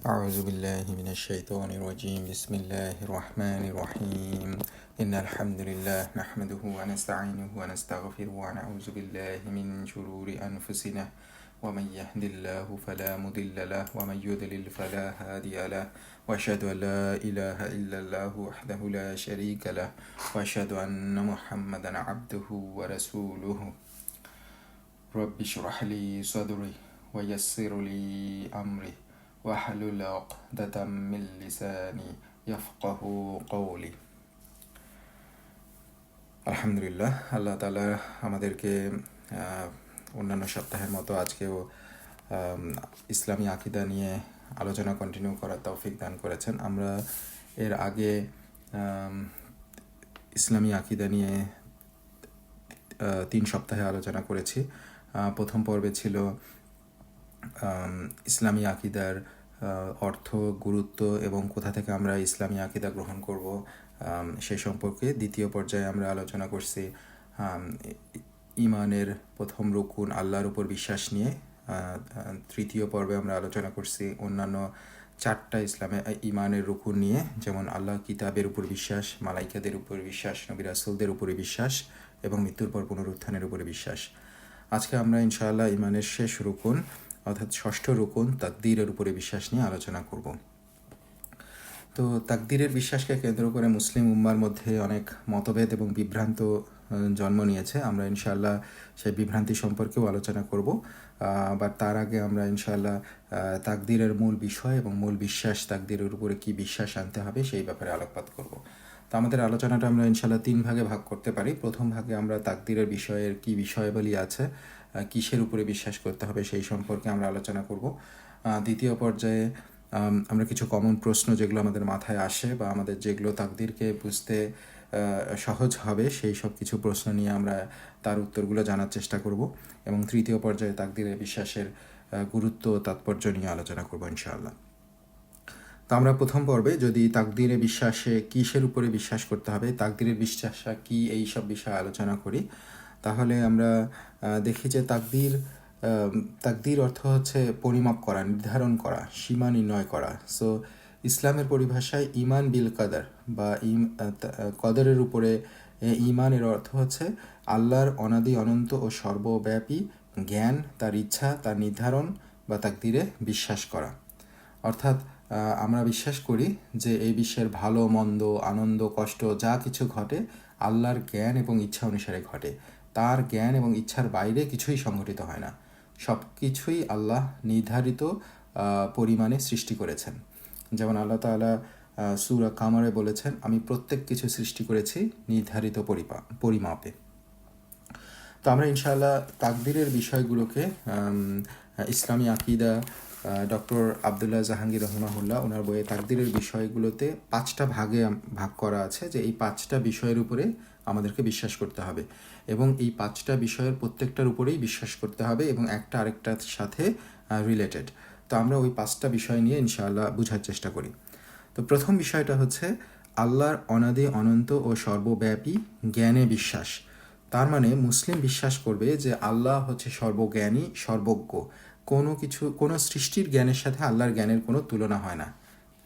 أعوذ بالله من الشيطان الرجيم بسم الله الرحمن الرحيم إن الحمد لله نحمده ونستعينه ونستغفره ونعوذ بالله من شرور أنفسنا ومن يهد الله فلا مضل له ومن يضلل فلا هادي له وأشهد أن لا إله إلا الله وحده لا شريك له وأشهد أن محمدا عبده ورسوله رب اشرح لي صدري ويسر لي أمري واحلل عقدة من লিসানি ইয়াফকাহু কওলি। আলহামদুলিল্লাহ, আল্লাহ তাআলা আমাদেরকে অন্যান্য সপ্তাহের মতো আজকেও ইসলামী আকীদা নিয়ে আলোচনা কন্টিনিউ করার তৌফিক দান করেছেন। আমরা এর আগে ইসলামী আকীদা নিয়ে 3 সপ্তাহে আলোচনা করেছি। প্রথম পর্বে ছিল ইসলামী আকীদার অর্থ, গুরুত্ব এবং কোথা থেকে আমরা ইসলামী আকীদা গ্রহণ করব সেই সম্পর্কে। দ্বিতীয় পর্যায়ে আমরা আলোচনা করছি ঈমানের প্রথম রুকুন আল্লাহর উপর বিশ্বাস নিয়ে। তৃতীয় পর্বে আমরা আলোচনা করছি অন্যান্য 4টা ঈমানের রুকুন নিয়ে, যেমন আল্লাহ কিতাবের উপর বিশ্বাস, মালাইকাদের উপর বিশ্বাস, নবী রাসূলদের উপরে বিশ্বাস এবং মৃত্যুর পর পুনরুত্থানের উপরে বিশ্বাস। আজকে আমরা ইনশাআল্লাহ ঈমানের শেষ রুকুন অর্থাৎ 6ষ্ঠ রুকুন তাকদীরের উপরে বিশ্বাস নিয়ে আলোচনা করব। তো তাকদীরের বিশ্বাসকে কেন্দ্র করে মুসলিম উম্মার মধ্যে অনেক মতভেদ এবং বিভ্রান্ত জন্ম নিয়েছে। আমরা ইনশাআল্লাহ সেই বিভ্রান্তি সম্পর্কেও আলোচনা করব। বাট তার আগে আমরা ইনশাআল্লাহ তাকদীরের মূল বিষয় এবং মূল বিশ্বাস, তাকদীরের উপরে কি বিশ্বাস আনতে হবে সেই ব্যাপারে আলোকপাত করব। তো আমাদের আলোচনাটা আমরা ইনশাআল্লাহ 3 ভাগে ভাগ করতে পারি। প্রথম ভাগে আমরা তাকদীরের বিষয়ের কি বিষয়াবলী আছে, কিসের উপরে বিশ্বাস করতে হবে সেই সম্পর্কে আমরা আলোচনা করব। দ্বিতীয় পর্যায়ে আমরা কিছু কমন প্রশ্ন যেগুলো আমাদের মাথায় আসে বা আমাদের যেগুলো তাকদীরকে বুঝতে সহজ হবে সেই সব কিছু প্রশ্ন নিয়ে আমরা তার উত্তরগুলো জানার চেষ্টা করব। এবং তৃতীয় পর্যায়ে তাকদীরের বিশ্বাসের গুরুত্ব ও তাৎপর্য নিয়ে আলোচনা করব ইনশাআল্লাহ। তো আমরা প্রথম পর্বে যদি তাকদীরে বিশ্বাসে কিসের উপরে বিশ্বাস করতে হবে, তাকদীরের বিশ্বাসটা কি, এই সব বিষয়ে আলোচনা করি, তাহলে আমরা দেখি যে তাকদীর অর্থ হচ্ছে পরিমাপ করা, নির্ধারণ করা, সীমা নির্ণয় করা। সো ইসলামের পরিভাষায় ঈমান বিল কাদার বা কদরের উপরে ঈমানের অর্থ হচ্ছে আল্লাহর অনাদি অনন্ত ও সর্বব্যাপী জ্ঞান, তার ইচ্ছা, তার নির্ধারণ বা তাকদীরে বিশ্বাস করা। অর্থাৎ আমরা বিশ্বাস করি যে এই বিশ্বের ভালো মন্দ, আনন্দ কষ্ট যা কিছু ঘটে আল্লাহর জ্ঞান এবং ইচ্ছা অনুসারে ঘটে। তার জ্ঞান এবং ইচ্ছার বাইরে কিছুই সংঘটিত হয় না। সব কিছুই আল্লাহ নির্ধারিত পরিমাণে সৃষ্টি করেছেন। যেমন আল্লাহ তাআলা সূরা কামারে বলেছেন, আমি প্রত্যেক কিছু সৃষ্টি করেছি নির্ধারিত পরিমাপে। তো আমরা ইনশাআল্লাহ তাকদীরের বিষয়গুলোকে ইসলামী আকীদা ডক্টর আব্দুল্লাহ জাহাঙ্গীর রহিমাহুল্লাহ ওনার বইয়ে তাকদীরের বিষয়গুলোতে 5টা ভাগে ভাগ করা আছে, যে এই 5টা বিষয়ের উপরে আমাদেরকে বিশ্বাস করতে হবে এবং এই 5টা বিষয়ের প্রত্যেকটার উপরেই বিশ্বাস করতে হবে এবং একটা আরেকটার সাথে রিলেটেড। তো আমরা ওই 5টা বিষয় নিয়ে ইনশাআল্লাহ বোঝার চেষ্টা করি। তো প্রথম বিষয়টা হচ্ছে আল্লাহর অনাদি অনন্ত ও সর্বব্যাপী জ্ঞানে বিশ্বাস। তার মানে মুসলিম বিশ্বাস করবে যে আল্লাহ হচ্ছে সর্বজ্ঞানী, সর্বজ্ঞ। কোনো সৃষ্টির জ্ঞানের সাথে আল্লাহর জ্ঞানের কোনো তুলনা হয় না।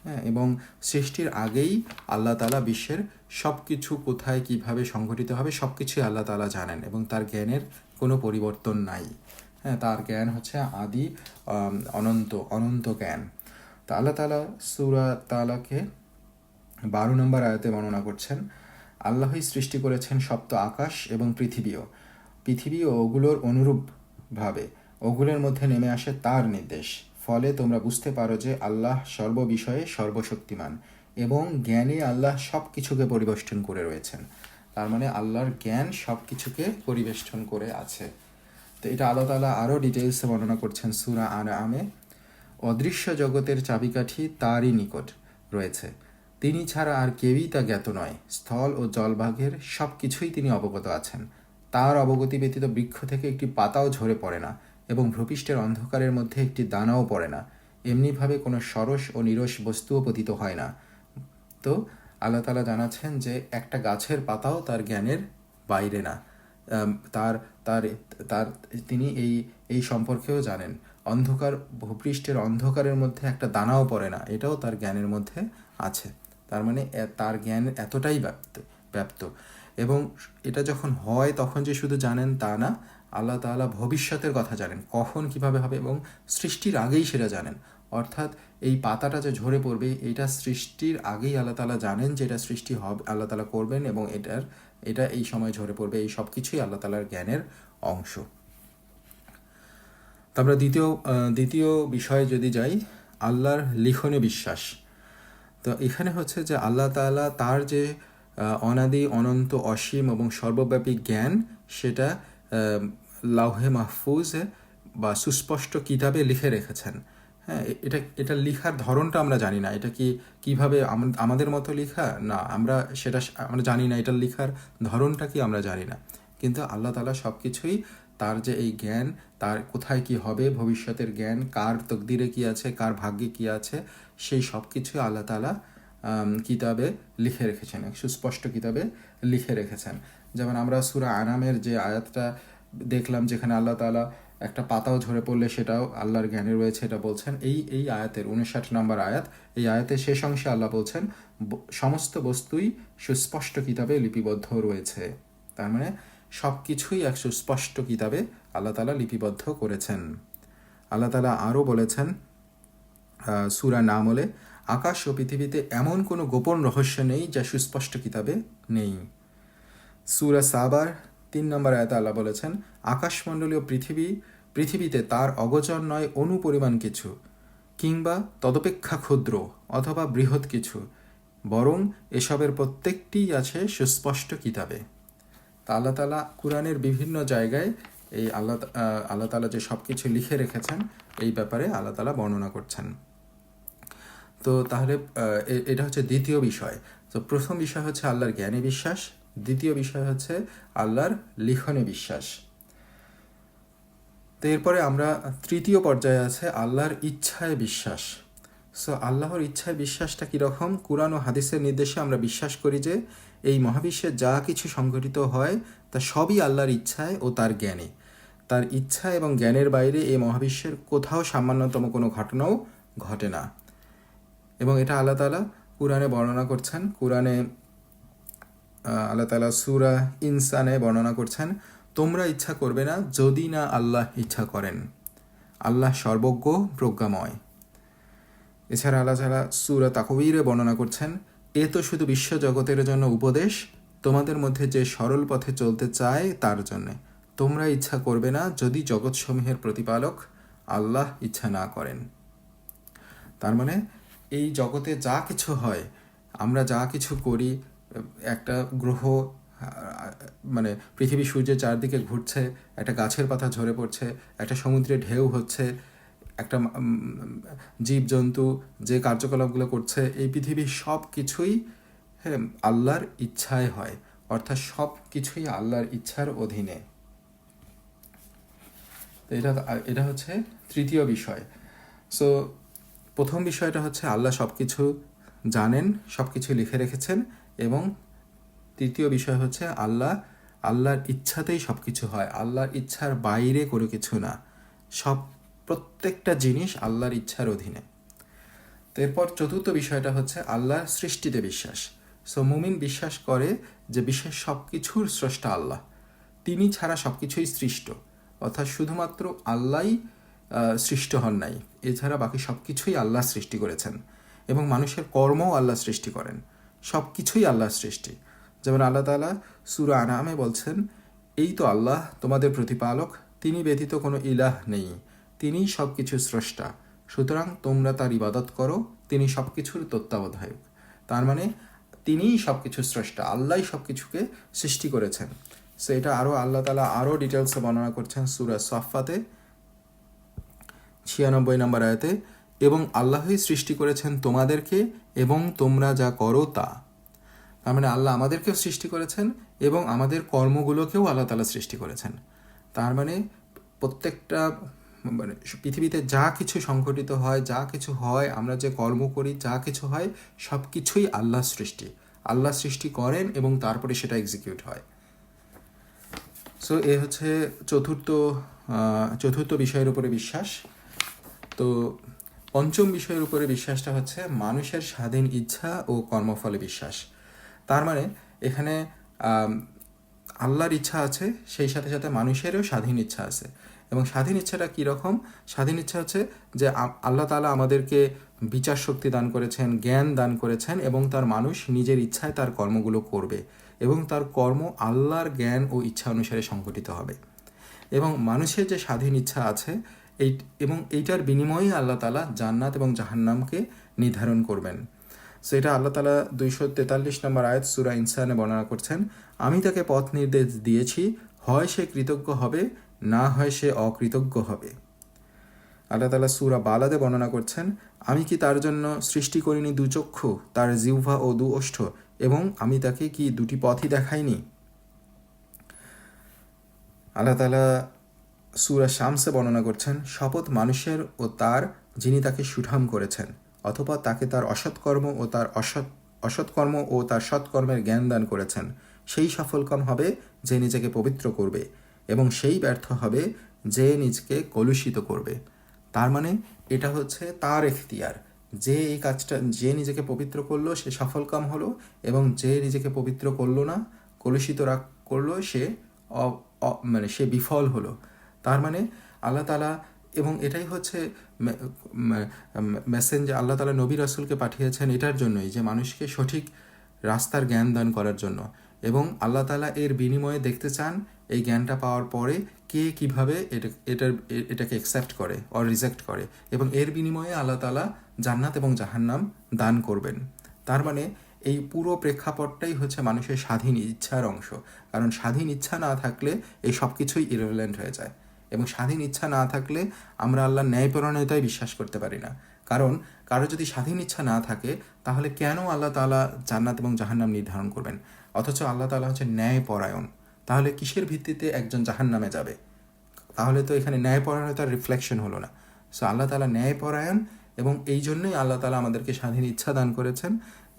হ্যাঁ, এবং সৃষ্টির আগেই আল্লাহ তাআলা বিশ্বের সব কিছু কোথায় কিভাবে সংঘটিত হবে সব কিছুই আল্লাহ তাআলা জানেন এবং তার জ্ঞানের কোনো পরিবর্তন নাই। হ্যাঁ, তার জ্ঞান হচ্ছে আদি অনন্ত জ্ঞান। তো আল্লাহ তাআলা সূরা তাআলাকে 12 নম্বর আয়াতে বর্ণনা করছেন, আল্লাহই সৃষ্টি করেছেন সপ্ত আকাশ এবং পৃথিবীও ওগুলোর অনুরূপভাবে ওগুলোর মধ্যে নেমে আসে তার নির্দেশ। ফলে তোমরা বুঝতে পারো যে আল্লাহ সর্ববিষয়ে সর্বশক্তিমান এবং জ্ঞানে আল্লাহ সব কিছুকে পরিবেষ্টন করে রয়েছেন। তার মানে আল্লাহর জ্ঞান সব কিছুকে পরিবেষ্টন করে আছে। তো এটা আল্লাহ তাআলা আরও ডিটেলসে বর্ণনা করছেন সূরা আনআমে, অদৃশ্য জগতের চাবিকাঠি তারই নিকট রয়েছে, তিনি ছাড়া আর কেউই তা জ্ঞাত নয়। স্থল ও জলভাগের সব কিছুই তিনি অবগত আছেন। তার অবগতি ব্যতীত বৃক্ষ থেকে একটি পাতাও ঝরে পড়ে না এবং ভূপৃষ্ঠের অন্ধকারের মধ্যে একটি দানাও পড়ে না। এমনিভাবে কোনো সরস ও নিরস বস্তুও পতিত হয় না। তো আল্লাহ তাআলা জানাচ্ছেন যে একটা গাছের পাতাও তার জ্ঞানের বাইরে না। তার তার তার তিনি এই সম্পর্কেও জানেন। অন্ধকার, ভূপৃষ্ঠের অন্ধকারের মধ্যে একটা দানাও পড়ে না, এটাও তার জ্ঞানের মধ্যে আছে। তার মানে তার জ্ঞান এতটাই ব্যাপ্ত। এবং এটা যখন হয় তখন যে শুধু জানেন তা না, আল্লাহ তাআলা ভবিষ্যতের কথা জানেন, কখন কিভাবে হবে, এবং সৃষ্টির আগেই সেটা জানেন। অর্থাৎ এই পাতাটা যে ঝরে পড়বে, এটা সৃষ্টির আগেই আল্লাহ তাআলা জানেন যে এটা সৃষ্টি হবে, আল্লাহ তাআলা করবেন, এবং এটা এই সময় ঝরে পড়বে। এই সব কিছুই আল্লাহ তাআলার জ্ঞানের অংশ। তারপরে দ্বিতীয় বিষয়ে যদি যাই, আল্লাহর লিখনে বিশ্বাস। তো এখানে হচ্ছে যে আল্লাহ তাআলা তার যে অনাদি অনন্ত অসীম এবং সর্বব্যাপী জ্ঞান, সেটা লাউহে মাহফুজে বা সুস্পষ্ট কিতাবে লিখে রেখেছেন। হ্যাঁ, এটা লিখার ধরনটা আমরা জানি না, এটা কিভাবে আমাদের মতো লেখা না, আমরা জানি না, এটার লিখার ধরনটা কি আমরা জানি না। কিন্তু আল্লাহ তাআলা সব কিছুই, তার যে এই জ্ঞান, তার কোথায় কি হবে, ভবিষ্যতের জ্ঞান, কার তকদিরে কি আছে, কার ভাগ্যে কি আছে, সেই সব কিছুই আল্লাহ তাআলা কিতাবে লিখে রেখেছেন, এক সুস্পষ্ট কিতাবে লিখে রেখেছেন। যেমন আমরা সূরা আনামের যে আয়াতটা দেখলাম, যেখানে আল্লাহ তাআলা একটা পাতাও ঝরে পড়লে সেটাও আল্লাহর জ্ঞানে রয়েছে, এটা বলছেন এই আয়াতের 59 নম্বর আয়াত। এই আয়াতের শেষ অংশে আল্লাহ বলছেন সমস্ত বস্তুই সুস্পষ্ট কিতাবে লিপিবদ্ধ রয়েছে। তার মানে সব কিছুই এক সুস্পষ্ট কিতাবে আল্লাহ তাআলা লিপিবদ্ধ করেছেন। আল্লাহ তাআলা আরও বলেছেন সূরা নামলে, আকাশ ও পৃথিবীতে এমন কোনো গোপন রহস্য নেই যা সুস্পষ্ট কিতাবে নেই। সূরা সাবার 3 নম্বর আয়াতে আল্লাহ বলেছেন, আকাশমণ্ডলীয় পৃথিবীতে তার অগোচর নয় অনুপরিমাণ কিছু, কিংবা তদপেক্ষা ক্ষুদ্র অথবা বৃহৎ কিছু, বরং এসবের প্রত্যেকটিই আছে সুস্পষ্ট কিতাবে। তা আল্লাহ তাআলা কুরআনের বিভিন্ন জায়গায় এই আল্লাহ তাআলা যে সব কিছু লিখে রেখেছেন, এই ব্যাপারে আল্লাহ তাআলা বর্ণনা করছেন। তো তাহলে এটা হচ্ছে দ্বিতীয় বিষয়। তো প্রথম বিষয় হচ্ছে আল্লাহর জ্ঞানে বিশ্বাস, দ্বিতীয় বিষয় হচ্ছে আল্লাহর লিখনে বিশ্বাস। তো এরপরে আমরা তৃতীয় পর্যায়ে আছে আল্লাহর ইচ্ছায় বিশ্বাস। সো আল্লাহর ইচ্ছায় বিশ্বাসটা কীরকম? কুরআন ও হাদিসের নির্দেশে আমরা বিশ্বাস করি যে এই মহাবিশ্বে যা কিছু সংঘটিত হয় তা সবই আল্লাহর ইচ্ছায় ও তার জ্ঞানে। তার ইচ্ছা এবং জ্ঞানের বাইরে এই মহাবিশ্বের কোথাও সামান্যতম কোনো ঘটনাও ঘটে না। এবং এটা আল্লাহ তাআলা কুরআনে বর্ণনা করছেন। কুরআনে আল্লাহ তাআলা সূরা ইনসানে বর্ণনা করছেন, তোমরা ইচ্ছা করবে না যদি না আল্লাহ ইচ্ছা করেন, আল্লাহ সর্বজ্ঞ প্রজ্ঞাময়। এছাড়া আল্লাহ তাআলা সূরা তাকবীরে বর্ণনা করছেন, এ তো শুধু বিশ্বজগতের জন্য উপদেশ, তোমাদের মধ্যে যে সরল পথে চলতে চায় তার জন্যে। তোমরা ইচ্ছা করবে না যদি জগৎসমূহের প্রতিপালক আল্লাহ ইচ্ছা না করেন। তার মানে এই জগতে যা কিছু হয়, আমরা যা কিছু করি, একটা গ্রহ মানে পৃথিবী সূর্যের চারদিকে ঘুরছে, একটা গাছের পাতা ঝরে পড়ছে, একটা সমুদ্রে ঢেউ হচ্ছে, একটা জীবজন্তু যে কার্যকলাপগুলো করছে, এই পৃথিবীর সব কিছুই আল্লাহর ইচ্ছায় হয়, অর্থাৎ সব কিছুই আল্লাহর ইচ্ছার অধীনে। তো এটা হচ্ছে তৃতীয় বিষয়। সো প্রথম বিষয়টা হচ্ছে আল্লাহ সব কিছু জানেন, সব কিছু লিখে রেখেছেন, এবং তৃতীয় বিষয় হচ্ছে আল্লাহর ইচ্ছাতেই সব কিছু হয়, আল্লাহর ইচ্ছার বাইরে কোনো কিছু না, প্রত্যেকটা জিনিস আল্লাহর ইচ্ছার অধীনে। তো এরপর চতুর্থ বিষয়টা হচ্ছে আল্লাহর সৃষ্টিতে বিশ্বাস। সো মুমিন বিশ্বাস করে যে বিশ্বের সব কিছুর স্রষ্টা আল্লাহ, তিনি ছাড়া সব কিছুই সৃষ্ট, অর্থাৎ শুধুমাত্র আল্লাহই সৃষ্ট হন নাই, এছাড়া বাকি সব কিছুই আল্লাহ সৃষ্টি করেছেন, এবং মানুষের কর্মও আল্লাহ সৃষ্টি করেন, সব কিছুই আল্লাহর সৃষ্টি। যেমন আল্লাহ তাআলা সূরা আনামে বলছেন, এই তো আল্লাহ তোমাদের প্রতিপালক, তিনি ব্যতীত কোনো ইলাহ নেই, তিনিই সব কিছুর স্রষ্টা, সুতরাং তোমরা তার ইবাদত করো, তিনি সব কিছুর তত্ত্বাবধায়ক। তার মানে তিনিই সব কিছুর স্রষ্টা, আল্লাহই সব কিছুকে সৃষ্টি করেছেন। সো এটা আল্লাহ তাআলা আরও ডিটেলসে বর্ণনা করছেন সূরা সাফফাতে 96 নম্বর আয়াতে, এবং আল্লাহই সৃষ্টি করেছেন তোমাদেরকে এবং তোমরা যা করো তা। তার মানে আল্লাহ আমাদেরকেও সৃষ্টি করেছেন এবং আমাদের কর্মগুলোকেও আল্লাহ তাআলা সৃষ্টি করেছেন। তার মানে প্রত্যেকটা মানে পৃথিবীতে যা কিছু সংঘটিত হয়, যা কিছু হয়, আমরা যে কর্ম করি, যা কিছু হয়, সব কিছুই আল্লাহ সৃষ্টি, আল্লাহ সৃষ্টি করেন এবং তারপরে সেটা এক্সিকিউট হয়। সো এ হচ্ছে চতুর্থ বিষয়ের উপরে বিশ্বাস। তো পঞ্চম বিষয়ের উপরে বিশ্বাসটা হচ্ছে মানুষের স্বাধীন ইচ্ছা ও কর্মফলে বিশ্বাস। তার মানে এখানে আল্লাহর ইচ্ছা আছে, সেই সাথে সাথে মানুষেরও স্বাধীন ইচ্ছা আছে। এবং স্বাধীন ইচ্ছাটা কীরকম? স্বাধীন ইচ্ছা হচ্ছে যে আল্লাহ তাআলা আমাদেরকে বিচার শক্তি দান করেছেন, জ্ঞান দান করেছেন, এবং তার মানুষ নিজের ইচ্ছায় তার কর্মগুলো করবে এবং তার কর্ম আল্লাহর জ্ঞান ও ইচ্ছা অনুসারে সংগঠিত হবে। এবং মানুষের যে স্বাধীন ইচ্ছা আছে এবং এইটার বিনিময়ে আল্লাহ তাআলা জান্নাত এবং জাহান্নামকে নির্ধারণ করবেন। সো এটা আল্লাহ তাআলা 243 নম্বর আয়াত সূরা ইনসানে বর্ণনা করছেন, আমি তাকে পথ নির্দেশ দিয়েছি, হয় সে কৃতজ্ঞ হবে, না হয় সে অকৃতজ্ঞ হবে। আল্লাহ তাআলা সূরা বালাদে বর্ণনা করছেন, আমি কি তার জন্য সৃষ্টি করিনি দু চক্ষু, তার জিহ্বা ও দু ওষ্ঠ, এবং আমি তাকে কি দুটি পথই দেখাইনি। আল্লাহ তাআলা সূরা শামসে বর্ণনা করছেন, শপথ মানুষের ও তার যিনি তাকে সুঠাম করেছেন, অথবা তাকে তার অসৎকর্ম ও তার সৎকর্মের জ্ঞান দান করেছেন। সেই সফলকাম হবে যে নিজেকে পবিত্র করবে, এবং সেই ব্যর্থ হবে যে নিজকে কলুষিত করবে। তার মানে এটা হচ্ছে তার এখতিয়ার, যে এই কাজটা, যে নিজেকে পবিত্র করলো সে সফলকাম হলো, এবং যে নিজেকে পবিত্র করলো না, কলুষিত করলো, সে মানে সে বিফল হলো। তার মানে আল্লাহ তাআলা, এবং এটাই হচ্ছে মেসেঞ্জার, আল্লাহ তাআলা নবী রাসূলকে পাঠিয়েছেন এটার জন্যই, যে মানুষকে সঠিক রাস্তার জ্ঞান দান করার জন্য। এবং আল্লাহ তাআলা এর বিনিময়ে দেখতে চান এই জ্ঞানটা পাওয়ার পরে কে কীভাবে এটাকে অ্যাকসেপ্ট করে অর রিজেক্ট করে, এবং এর বিনিময়ে আল্লাহ তাআলা জান্নাত এবং জাহান্নাম দান করবেন। তার মানে এই পুরো প্রেক্ষাপটটাই হচ্ছে মানুষের স্বাধীন ইচ্ছার অংশ। কারণ স্বাধীন ইচ্ছা না থাকলে এই সব কিছুই ইররিলেভেন্ট হয়ে যায়, এবং স্বাধীন ইচ্ছা না থাকলে আমরা আল্লাহর ন্যায়পরায়ণতায় বিশ্বাস করতে পারি না। কারণ কারো যদি স্বাধীন ইচ্ছা না থাকে, তাহলে কেন আল্লাহ তাআলা জান্নাত এবং জাহান্নাম নির্ধারণ করবেন? অথচ আল্লাহ তাআলা হচ্ছে ন্যায়পরায়ণ। তাহলে কিসের ভিত্তিতে একজন জাহান্নামে যাবে? তাহলে তো এখানে ন্যায়পরায়ণতার রিফ্লেকশন হলো না। সো আল্লাহ তাআলা ন্যায়পরায়ণ, এবং এই জন্যই আল্লাহ তাআলা আমাদেরকে স্বাধীন ইচ্ছা দান করেছেন,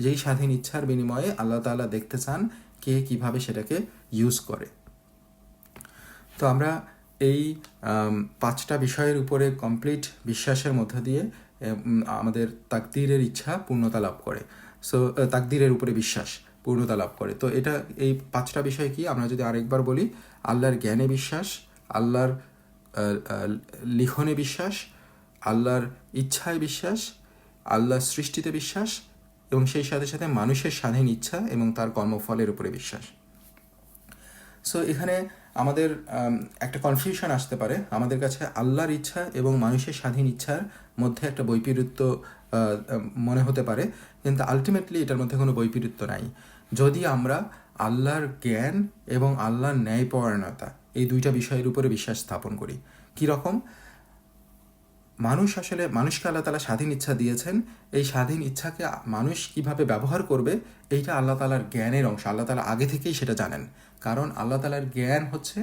যেই স্বাধীন ইচ্ছার বিনিময়ে আল্লাহ তাআলা দেখতে চান কে কীভাবে সেটাকে ইউজ করে। তো আমরা এই 5টা বিষয়ের উপরে কমপ্লিট বিশ্বাসের মধ্য দিয়ে আমাদের তাকদীরের ইচ্ছা পূর্ণতা লাভ করে। সো তাকদীরের উপরে বিশ্বাস পূর্ণতা লাভ করে। তো এটা এই 5টা বিষয় কি, আমরা যদি আরেকবার বলি, আল্লাহর জ্ঞানে বিশ্বাস, আল্লাহর লিখনে বিশ্বাস, আল্লাহর ইচ্ছায় বিশ্বাস, আল্লাহর সৃষ্টিতে বিশ্বাস, এবং সেই সাথে সাথে মানুষের স্বাধীন ইচ্ছা এবং তার কর্মফলের উপরে বিশ্বাস। সো এখানে আমাদের একটা কনফিউশন আসতে পারে, আমাদের কাছে আল্লাহর ইচ্ছা এবং মানুষের স্বাধীন ইচ্ছার মধ্যে একটা বৈপরীত্য মনে হতে পারে, কিন্তু আলটিমেটলি এটার মধ্যে কোনো বৈপরীত্য নাই, যদি আমরা আল্লাহর জ্ঞান এবং আল্লাহর ন্যায়পরায়ণতা এই দুইটা বিষয়ের উপরে বিশ্বাস স্থাপন করি। কীরকম? মানুষকে আল্লাহ তাআলা স্বাধীন ইচ্ছা দিয়েছেন, এই স্বাধীন ইচ্ছাকে মানুষ কিভাবে ব্যবহার করবে এইটা আল্লাহ তাআলার জ্ঞানের অংশ। আল্লাহ তাআলা আগে থেকেই সেটা জানেন, কারণ আল্লাহ তাআলার জ্ঞান হচ্ছে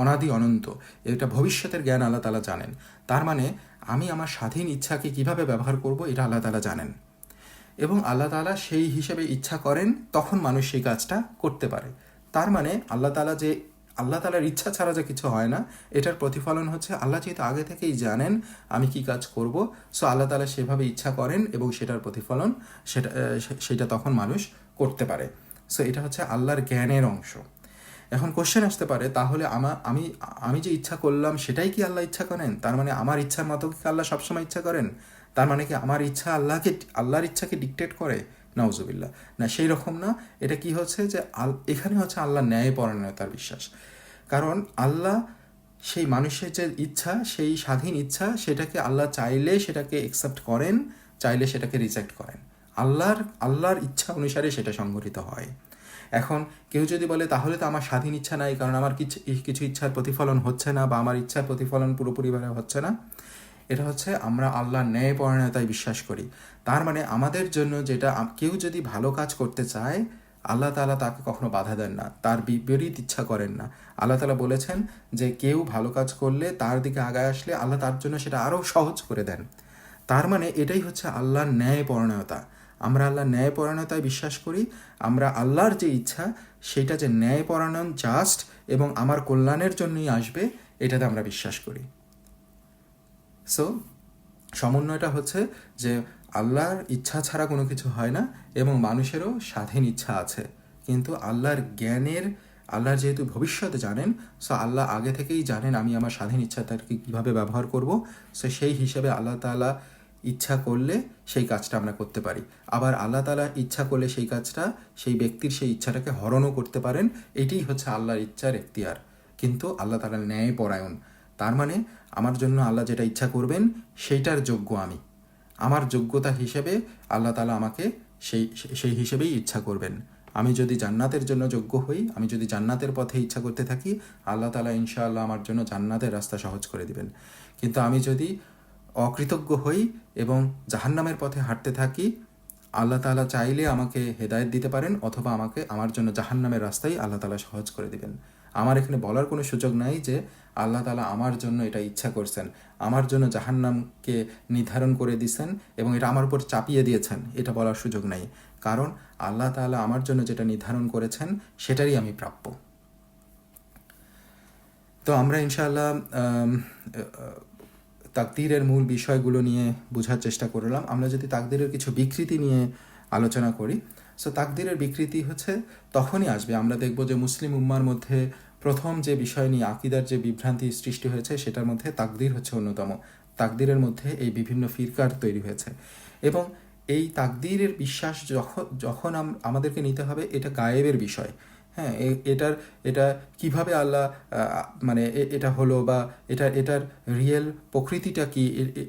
অনাদি অনন্ত, এটা ভবিষ্যতের জ্ঞান আল্লাহ তাআলা জানেন। তার মানে আমি আমার স্বাধীন ইচ্ছাকে কিভাবে ব্যবহার করব এটা আল্লাহ তাআলা জানেন, এবং আল্লাহ তাআলা সেই হিসেবে ইচ্ছা করেন, তখন মানুষ সেই কাজটা করতে পারে। তার মানে আল্লাহ তাআলার ইচ্ছা ছাড়া যে কিছু হয় না, এটার প্রতিফলন হচ্ছে আল্লাহ যেহেতু আগে থেকেই জানেন আমি কি কাজ করব, সো আল্লাহ তাআলা সেভাবে ইচ্ছা করেন এবং সেটার প্রতিফলন সেটা তখন মানুষ করতে পারে। সো এটা হচ্ছে আল্লাহর জ্ঞানের অংশ। এখন কোশ্চেন আসতে পারে, তাহলে আমি যে ইচ্ছা করলাম সেটাই কি আল্লাহ ইচ্ছা করেন? তার মানে আমার ইচ্ছার মতো কি আল্লাহ সবসময় ইচ্ছা করেন? তার মানে কি আমার ইচ্ছা আল্লাহর ইচ্ছাকে ডিকটেট করে? নাউজুবিল্লাহ, না, সেই রকম না। এটা কি হচ্ছে যে এখানে হচ্ছে আল্লাহ ন্যায়পরায়ণতার বিশ্বাস। কারণ আল্লাহ সেই মানুষের যে ইচ্ছা, সেই স্বাধীন ইচ্ছা, সেটাকে আল্লাহ চাইলে সেটাকে অ্যাকসেপ্ট করেন, চাইলে সেটাকে রিজেক্ট করেন। আল্লাহর ইচ্ছা অনুসারে সেটা সংগঠিত হয়। এখন কেউ যদি বলে তাহলে তো আমার স্বাধীন ইচ্ছা নাই, কারণ আমার কিছু ইচ্ছার প্রতিফলন হচ্ছে না, বা আমার ইচ্ছার প্রতিফলন পুরোপুরিভাবে হচ্ছে না, এটা হচ্ছে আমরা আল্লাহর ন্যায়পরায়ণতায় বিশ্বাস করি। তার মানে আমাদের জন্য যেটা, কেউ যদি ভালো কাজ করতে চায়, আল্লাহ তাআলা তাকে কখনো বাধা দেন না, তার বিপরীত ইচ্ছা করেন না। আল্লাহ তাআলা বলেছেন যে কেউ ভালো কাজ করলে, তার দিকে আগায় আসলে আল্লাহ তার জন্য সেটা আরও সহজ করে দেন। তার মানে এটাই হচ্ছে আল্লাহর ন্যায়পরায়ণতা। আমরা আল্লাহর ন্যায়পরায়ণতায় বিশ্বাস করি। আমরা আল্লাহর যে ইচ্ছা, সেটা যে ন্যায়পরায়ণ, জাস্ট এবং আমার কল্যাণের জন্যই আসবে, এটাতে আমরা বিশ্বাস করি। সো সমন্বয়টা হচ্ছে যে আল্লাহর ইচ্ছা ছাড়া কোনো কিছু হয় না এবং মানুষেরও স্বাধীন ইচ্ছা আছে, কিন্তু আল্লাহর জ্ঞানের, আল্লাহর যেহেতু ভবিষ্যতে জানেন, সো আল্লাহ আগে থেকেই জানেন আমি আমার স্বাধীন ইচ্ছাটাকে কীভাবে ব্যবহার করব। সো সেই হিসেবে আল্লাহ তাআলা ইচ্ছা করলে সেই কাজটা আমরা করতে পারি। আবার আল্লাহ তাআলা ইচ্ছা করলে সেই কাজটা, সেই ব্যক্তির সেই ইচ্ছাটাকে হরণও করতে পারেন। এটাই হচ্ছে আল্লাহর ইচ্ছার এখতিয়ার। কিন্তু আল্লাহ তাআলা ন্যায়পরায়ণ, তার মানে আমার জন্য আল্লাহ যেটা ইচ্ছা করবেন সেইটার যোগ্য আমি, আমার যোগ্যতা হিসেবে আল্লাহ তাআলা আমাকে সেই সেই হিসেবেই ইচ্ছা করবেন। আমি যদি জান্নাতের জন্য যোগ্য হই, আমি যদি জান্নাতের পথে ইচ্ছা করতে থাকি, আল্লাহ তাআলা ইনশাআল্লাহ আমার জন্য জান্নাতের রাস্তা সহজ করে দিবেন। কিন্তু আমি যদি অকৃতজ্ঞ হই এবং জাহান্নামের পথে হাঁটতে থাকি, আল্লাহ তাআলা চাইলে আমাকে হেদায়েত দিতে পারেন, অথবা আমাকে আমার জন্য জাহান্নামের রাস্তাই আল্লাহ তাআলা সহজ করে দিবেন। আমার এখানে বলার কোনো সুযোগ নাই যে আল্লাহ তাআলা আমার জন্য এটা ইচ্ছা করছেন, আমার জন্য জাহান্নামকে নির্ধারণ করে দিয়েছেন এবং এটা আমার উপর চাপিয়ে দিয়েছেন, এটা বলার সুযোগ নাই। কারণ আল্লাহ তাআলা আমার জন্য যেটা নির্ধারণ করেছেন সেটারই আমি প্রাপ্য। তো আমরা ইনশাআল্লাহ তাকদীরের মূল বিষয়গুলো নিয়ে বোঝার চেষ্টা করলাম। আমরা যদি তাকদীরের কিছু বিকৃতি নিয়ে আলোচনা করি, সো তাকদীরের বিকৃতি হচ্ছে তখনই আসবে, আমরা দেখব যে মুসলিম উম্মার মধ্যে প্রথম যে বিষয় নিয়ে আকীদার যে বিভ্রান্তি সৃষ্টি হয়েছে সেটার মধ্যে তাকদীর হচ্ছে অন্যতম। তাকদীরের মধ্যে এই বিভিন্ন ফিরকার তৈরি হয়েছে এবং এই তাকদীরের বিশ্বাস যখন যখন আমাদেরকে নিতে হবে এটা গায়েবের বিষয়। হ্যাঁ, এটার এটা কিভাবে আল্লাহ মানে এটা হলো বা এটার রিয়েল প্রকৃতিটা কি,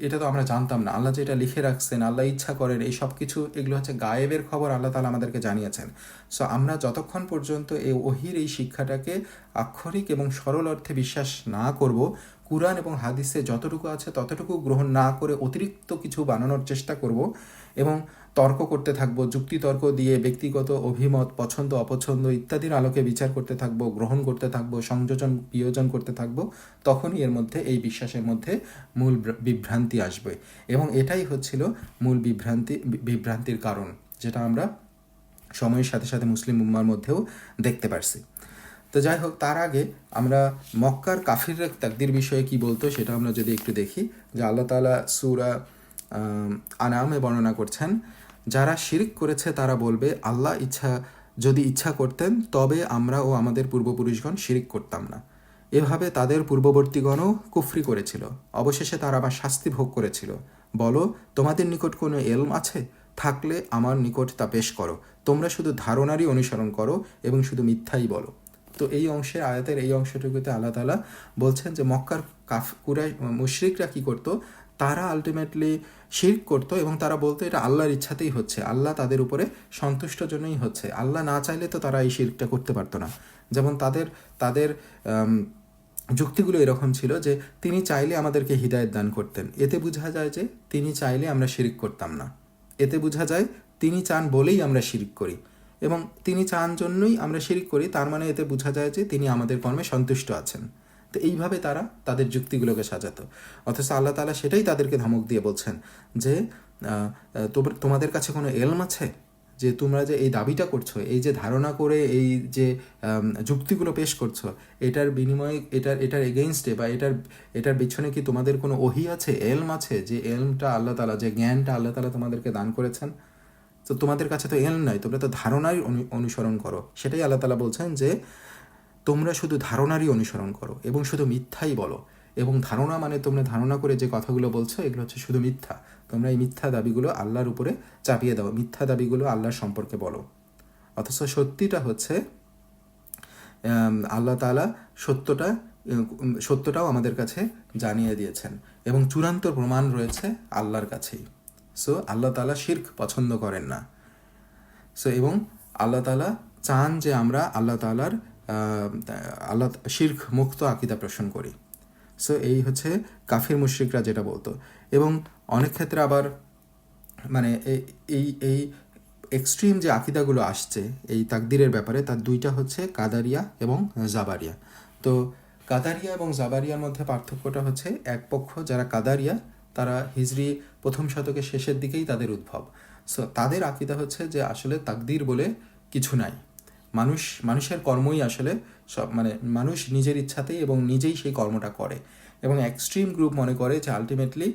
এটা তো আমরা জানতাম না। আল্লাহ যেটা লিখে রাখছেন, আল্লাহ ইচ্ছা করেন, এই সব কিছু এগুলো হচ্ছে গায়েবের খবর, আল্লাহ তাআলা আমাদেরকে জানিয়েছেন। সো আমরা যতক্ষণ পর্যন্ত এই ওহীর এই শিক্ষাটাকে আক্ষরিক এবং সরল অর্থে বিশ্বাস না করব, কুরআন এবং হাদিসে যতটুকু আছে ততটুকু গ্রহণ না করে অতিরিক্ত কিছু বানানোর চেষ্টা করব এবং তর্ক করতে থাকবো, যুক্তিতর্ক দিয়ে ব্যক্তিগত অভিমত, পছন্দ অপছন্দ ইত্যাদির আলোকে বিচার করতে থাকবো, গ্রহণ করতে থাকবো, সংযোজন বিয়োজন করতে থাকবো, তখনই এর মধ্যে, এই বিশ্বাসের মধ্যে মূল বিভ্রান্তি আসবে। এবং এটাই হচ্ছিল মূল বিভ্রান্তির কারণ, যেটা আমরা সময়ের সাথে সাথে মুসলিম উম্মার মধ্যেও দেখতে পারছি। তো যাই হোক, তার আগে আমরা মক্কার কাফিররা তাকদীর বিষয়ে কি বলতো সেটা আমরা যদি একটু দেখি। যে আল্লাহ তাআলা সূরা আনামে বর্ণনা করছেন, যারা শিরক করেছে তারা বলবে আল্লাহ যদি ইচ্ছা করতেন তবে আমরা ও আমাদের পূর্বপুরুষগণ শিরক করতাম না। এভাবে তাদের পূর্ববর্তীগণও কুফরি করেছিল, অবশেষে তারা আবার শাস্তি ভোগ করেছিল। বলো, তোমাদের নিকট কোনো এলম আছে? থাকলে আমার নিকট তা পেশ করো। তোমরা শুধু ধারণারই অনুসরণ করো এবং শুধু মিথ্যাই বলো। তো এই অংশের, আয়াতের এই অংশটুকুতে আল্লাহ তাআলা বলছেন যে মক্কার মুশরিকরা কি করতো, তারা আলটিমেটলি শিরক করতো এবং তারা বলতো এটা আল্লাহর ইচ্ছাতেই হচ্ছে, আল্লাহ তাদের উপরে সন্তুষ্টর জন্যই হচ্ছে, আল্লাহ না চাইলে তো তারা এই শিরকটা করতে পারতো না। যেমন তাদের যুক্তিগুলো এরকম ছিল যে তিনি চাইলে আমাদেরকে হিদায়াত দান করতেন, এতে বোঝা যায় যে তিনি চাইলে আমরা শিরক করতাম না, এতে বোঝা যায় তিনি চান বলেই আমরা শিরক করি এবং তিনি চান জন্যই আমরা শিরক করি, তার মানে এতে বোঝা যায় যে তিনি আমাদের কর্মে সন্তুষ্ট আছেন। তো এইভাবে তারা তাদের যুক্তিগুলোকে সাজাতো। অথচ আল্লাহ তাআলা সেটাই তাদেরকে ধমক দিয়ে বলছেন যে তোমাদের কাছে কোনো এলম আছে যে তোমরা যে এই দাবিটা করছো, এই যে ধারণা করে এই যে যুক্তিগুলো পেশ করছো, এটার বিনিময়ে এটার এগেইনস্টে বা এটার পিছনে কি তোমাদের কোনো ওহী আছে, এলম আছে, যে এলমটা আল্লাহ তাআলা, যে জ্ঞানটা আল্লাহ তাআলা তোমাদেরকে দান করেছেন? তো তোমাদের কাছে তো এলম নাই, তোমরা তো ধারণারই অনুসরণ করো। সেটাই আল্লাহ তাআলা বলছেন যে তোমরা শুধু ধারণারই অনুসরণ করো এবং শুধু মিথ্যাই বলো। এবং ধারণা মানে তোমরা ধারণা করে যে কথাগুলো বলছো এগুলো হচ্ছে শুধু মিথ্যা। তোমরা এই মিথ্যা দাবিগুলো আল্লাহর উপরে চাপিয়ে দাও, মিথ্যা দাবিগুলো আল্লাহর সম্পর্কে বলো। অথচ সত্যিটা হচ্ছে আল্লাহ তাআলা সত্যটাও আমাদের কাছে জানিয়ে দিয়েছেন এবং চূড়ান্ত প্রমাণ রয়েছে আল্লাহর কাছেই। সো আল্লাহ তাআলা শিরক পছন্দ করেন না। সো এবং আল্লাহ তাআলা চান যে আমরা আল্লাহ তাআলার শিরক মুক্ত আকীদা পোষণ করি। সো এই হচ্ছে কাফির মুশরিকরা যেটা বলতো। এবং অনেক ক্ষেত্রে আবার মানে এই এক্সট্রিম যে আকীদাগুলো আসছে এই তাকদীরের ব্যাপারে, তার দুইটা হচ্ছে কাদারিয়া এবং জাবারিয়া। তো কাদারিয়া এবং জাবারিয়ার মধ্যে পার্থক্যটা হচ্ছে, এক পক্ষ যারা কাদারিয়া তারা হিজরি প্রথম শতকের শেষের দিকেই তাদের উদ্ভব। সো তাদের আকীদা হচ্ছে যে আসলে তাকদীর বলে কিছু নাই, মানুষের কর্মই আসলে সব, মানে মানুষ নিজের ইচ্ছাতেই এবং নিজেই সেই কর্মটা করে। এবং এক্সট্রিম গ্রুপ মনে করে যে আলটিমেটলি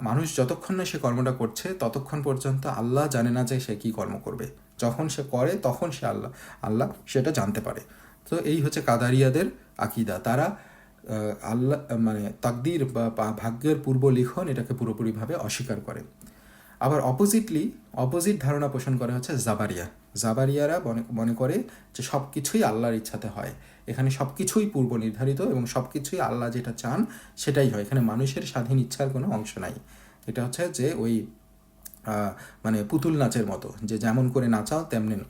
মানুষ যতক্ষণ না সে কর্মটা করছে ততক্ষণ পর্যন্ত আল্লাহ জানে না যে সে কী কর্ম করবে। যখন সে করে তখন সে আল্লাহ সেটা জানতে পারে। তো এই হচ্ছে কাদারিয়াদের আকিদা। তারা আল্লাহ মানে তাকদির বা ভাগ্যের পূর্ব লিখন এটাকে পুরোপুরিভাবে অস্বীকার করে। আবার অপোজিট ধারণা পোষণ করা হচ্ছে জাবারিয়ারা মনে করে যে সব কিছুই আল্লাহর ইচ্ছাতে হয়, এখানে সব কিছুই পূর্ব নির্ধারিত এবং সব কিছুই আল্লাহ যেটা চান সেটাই হয়, এখানে মানুষের স্বাধীন ইচ্ছার কোনো অংশ নাই। এটা হচ্ছে যে ওই মানে পুতুল নাচের মতো, যে যেমন করে নাচাও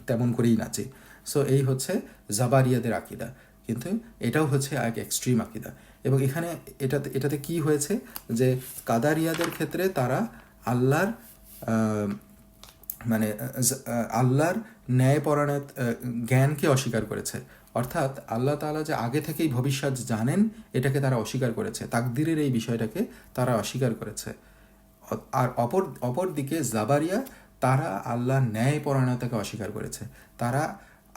তেমন করেই নাচে। সো এই হচ্ছে জাবারিয়াদের আকিদা, কিন্তু এটাও হচ্ছে এক এক্সট্রিম আকিদা। এবং এটাতে কি হয়েছে যে কাদারিয়াদের ক্ষেত্রে তারা আল্লাহর মানে আল্লাহর ন্যায়পরায়ণ জ্ঞানকে অস্বীকার করেছে। অর্থাৎ আল্লাহ তাআলা যে আগে থেকেই ভবিষ্যৎ জানেন এটাকে তারা অস্বীকার করেছে, তাকদিরের এই বিষয়টাকে তারা অস্বীকার করেছে। আর অপর দিকে জাবারিয়া তারা আল্লাহর ন্যায়পরায়ণতাকে অস্বীকার করেছে। তারা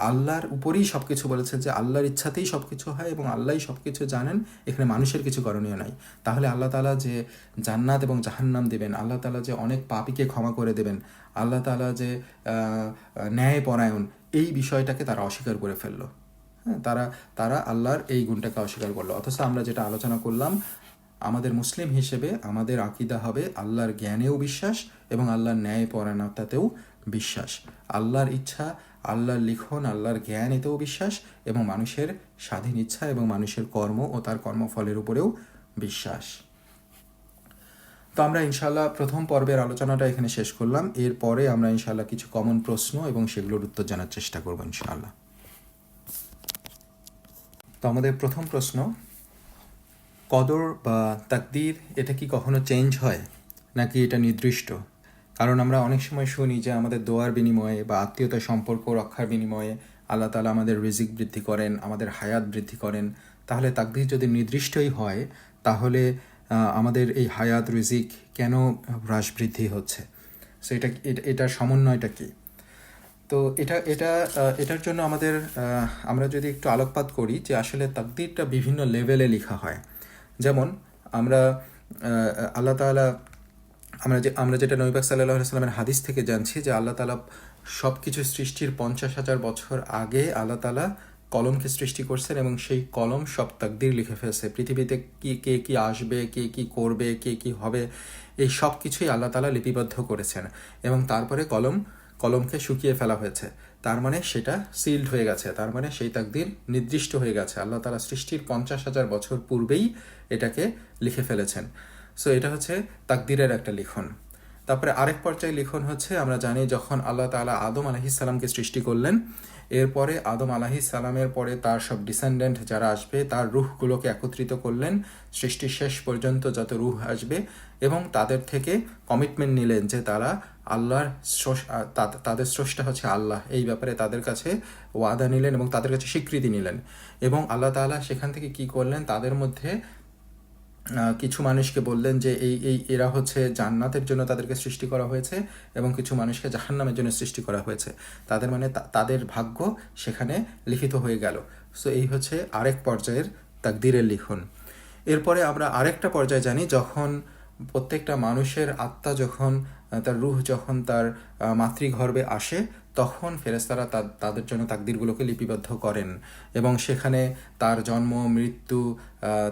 আল্লাহর উপরেই সব কিছু বলেছে যে আল্লাহর ইচ্ছাতেই সব কিছু হয় এবং আল্লাহই সব কিছু জানেন, এখানে মানুষের কিছু করণীয় নাই। তাহলে আল্লাহ তাআলা যে জান্নাত এবং জাহান্নাম দেবেন, আল্লাহ তাআলা যে অনেক পাপীকে ক্ষমা করে দেবেন, আল্লাহ তাআলা যে ন্যায়পরায়ণ, এই বিষয়টাকে তারা অস্বীকার করে ফেললো। হ্যাঁ, তারা আল্লাহর এই গুণটাকে অস্বীকার করলো। অথচ আমরা যেটা আলোচনা করলাম, আমাদের মুসলিম হিসেবে আমাদের আকিদা হবে আল্লাহর জ্ঞানেও বিশ্বাস এবং আল্লাহর ন্যায়পরায়ণতাতেও বিশ্বাস, আল্লাহর ইচ্ছা, আল্লাহর লিখন, আল্লাহর জ্ঞান এতেও বিশ্বাস এবং মানুষের স্বাধীন ইচ্ছা এবং মানুষের কর্ম ও তার কর্মফলের উপরেও বিশ্বাস। তো আমরা ইনশাআল্লাহ প্রথম পর্বের আলোচনাটা এখানে শেষ করলাম। এরপরে আমরা ইনশাআল্লাহ কিছু কমন প্রশ্ন এবং সেগুলোর উত্তর জানার চেষ্টা করবো ইনশাআল্লাহ। তো আমাদের প্রথম প্রশ্ন, কদর বা তাকদীর এটা কি কখনো চেঞ্জ হয় নাকি এটা নির্দিষ্ট? কারণ আমরা অনেক সময় শুনি যে আমাদের দোয়ার বিনিময়ে বা আত্মীয়তার সম্পর্ক রক্ষার বিনিময়ে আল্লাহ তাআলা আমাদের রিজিক বৃদ্ধি করেন, আমাদের হায়াত বৃদ্ধি করেন। তাহলে তাকদীর যদি নির্দিষ্টই হয় তাহলে আমাদের এই হায়াত রিজিক কেন হ্রাস বৃদ্ধি হচ্ছে? সো এটার সমন্বয়টা কী? তো এটার জন্য আমরা যদি একটু আলোকপাত করি যে আসলে তাকদীরটা বিভিন্ন লেভেলে লেখা হয়। যেমন আমরা আল্লাহ তাআলা আমরা যেটা নবী পাক সাল্লাল্লাহু আলাইহি ওয়াসাল্লামের হাদিস থেকে জানছি যে আল্লাহ তাআলা সব কিছু সৃষ্টির 50,000 বছর আগে আল্লাহ তাআলা কলমকে সৃষ্টি করছেন এবং সেই কলম সব তাকদীর লিখে ফেলছে। পৃথিবীতে কে কি আসবে, কে কি করবে, কে কি হবে, এই সব কিছুই আল্লাহ তাআলা লিপিবদ্ধ করেছেন এবং তারপরে কলমকে শুকিয়ে ফেলা হয়েছে। তার মানে সেটা সিল্ড হয়ে গেছে, তার মানে সেই তাকদীর নির্দিষ্ট হয়ে গেছে। আল্লাহ তাআলা সৃষ্টির 50,000 বছর পূর্বেই এটাকে লিখে ফেলেছেন। সো এটা হচ্ছে তাকদীরের একটা লিখন। তারপরে আরেক পর্যায়ে লিখন হচ্ছে, আমরা জানি যখন আল্লাহ তাআলা আদম আলাইহিস সালামকে সৃষ্টি করলেন, এরপরে আদম আলাইহিস সালামের পরে তার সব ডিসেন্ডেন্ট যারা আসবে তার রূহগুলোকে একত্রিত করলেন সৃষ্টির শেষ পর্যন্ত যত রূহ আসবে, এবং তাদের থেকে কমিটমেন্ট নিলেন যে তারা তাদের স্রষ্টা হচ্ছে আল্লাহ, এই ব্যাপারে তাদের কাছে ওয়াদা নিলেন এবং তাদের কাছে স্বীকৃতি নিলেন। এবং আল্লাহ তাআলা সেখান থেকে কি করলেন, তাদের মধ্যে কিছু মানুষকে বললেন যে এরা হচ্ছে জান্নাতের জন্য তাদেরকে সৃষ্টি করা হয়েছে এবং কিছু মানুষকে জাহান্নামের জন্য সৃষ্টি করা হয়েছে। তাদের মানে তাদের ভাগ্য সেখানে লিখিত হয়ে গেল। সো এই হচ্ছে আরেক পর্যায়ের তাকদীরের লিখন। এরপরে আমরা আরেকটা পর্যায়ে জানি, যখন প্রত্যেকটা মানুষের আত্মা যখন তার রূহ যখন তার মাতৃগর্ভে আসে, তখন ফেরেশতারা তাদের জন্য তাকদীরগুলোকে লিপিবদ্ধ করেন এবং সেখানে তার জন্ম, মৃত্যু,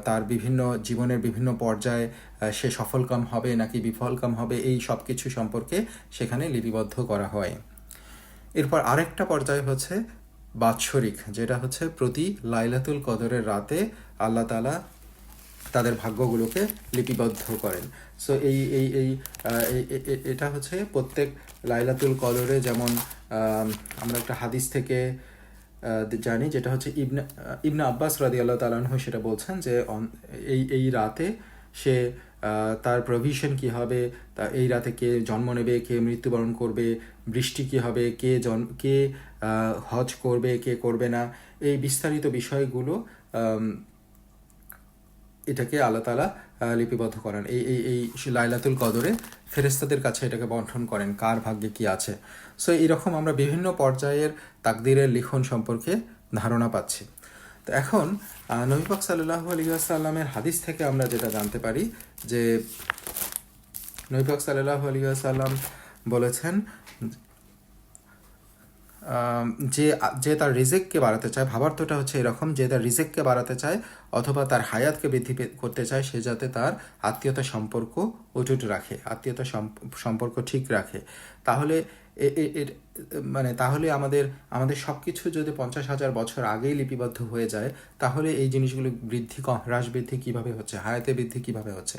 তার বিভিন্ন জীবনের বিভিন্ন পর্যায়ে সে সফলকাম হবে নাকি বিফলকাম হবে, এই সব কিছু সম্পর্কে সেখানে লিপিবদ্ধ করা হয়। এরপর আরেকটা পর্যায় হচ্ছে বাৎসরিক, যেটা হচ্ছে প্রতি লাইলাতুল কদরের রাতে আল্লাহ তাআলা তাদের ভাগ্যগুলোকে লিপিবদ্ধ করেন। সো এটা হচ্ছে প্রত্যেক লাইলাতুল কদরে, যেমন আমরা একটা হাদিস থেকে জানি, যেটা হচ্ছে ইবনে আব্বাস রাদিয়াল্লাহু তাআলা আনহু সেটা বলছেন যে এই রাতে সে তার প্রভিশন কি হবে, এই রাতে কে জন্ম নেবে, কে মৃত্যুবরণ করবে, বৃষ্টি কি হবে, কে হজ করবে, কে করবে না, এই বিস্তারিত বিষয়গুলো এটাকে আল্লাহ তাআলা লিপিবদ্ধ করেন। এই লাইলাতুল কদরে ফেরেশতাদের কাছে এটাকে বন্টন করেন কার ভাগ্যে কি আছে। সো এইরকম আমরা বিভিন্ন পর্যায়ের তাকদীরের লিখন সম্পর্কে ধারণা পাচ্ছি। তো এখন নবী পাক সাল্লাল্লাহু আলাইহি ওয়াসাল্লামের হাদিস থেকে আমরা যেটা জানতে পারি যে নবী পাক সাল্লাল্লাহু আলাইহি ওয়াসাল্লাম বলেছেন যে যে তার রিজিককে বাড়াতে চায়, ভাবার্থটা হচ্ছে এরকম, যে তার রিজিককে বাড়াতে চায় অথবা তার হায়াতকে বৃদ্ধি করতে চায়, সে যাতে তার আত্মীয়তা সম্পর্ক অটুট রাখে, আত্মীয়তা সম্পর্ক ঠিক রাখে। তাহলে তাহলে আমাদের সব কিছু যদি 50,000 বছর আগেই লিপিবদ্ধ হয়ে যায়, তাহলে এই জিনিসগুলো হ্রাস বৃদ্ধি কীভাবে হচ্ছে, হায়াতে বৃদ্ধি কীভাবে হচ্ছে?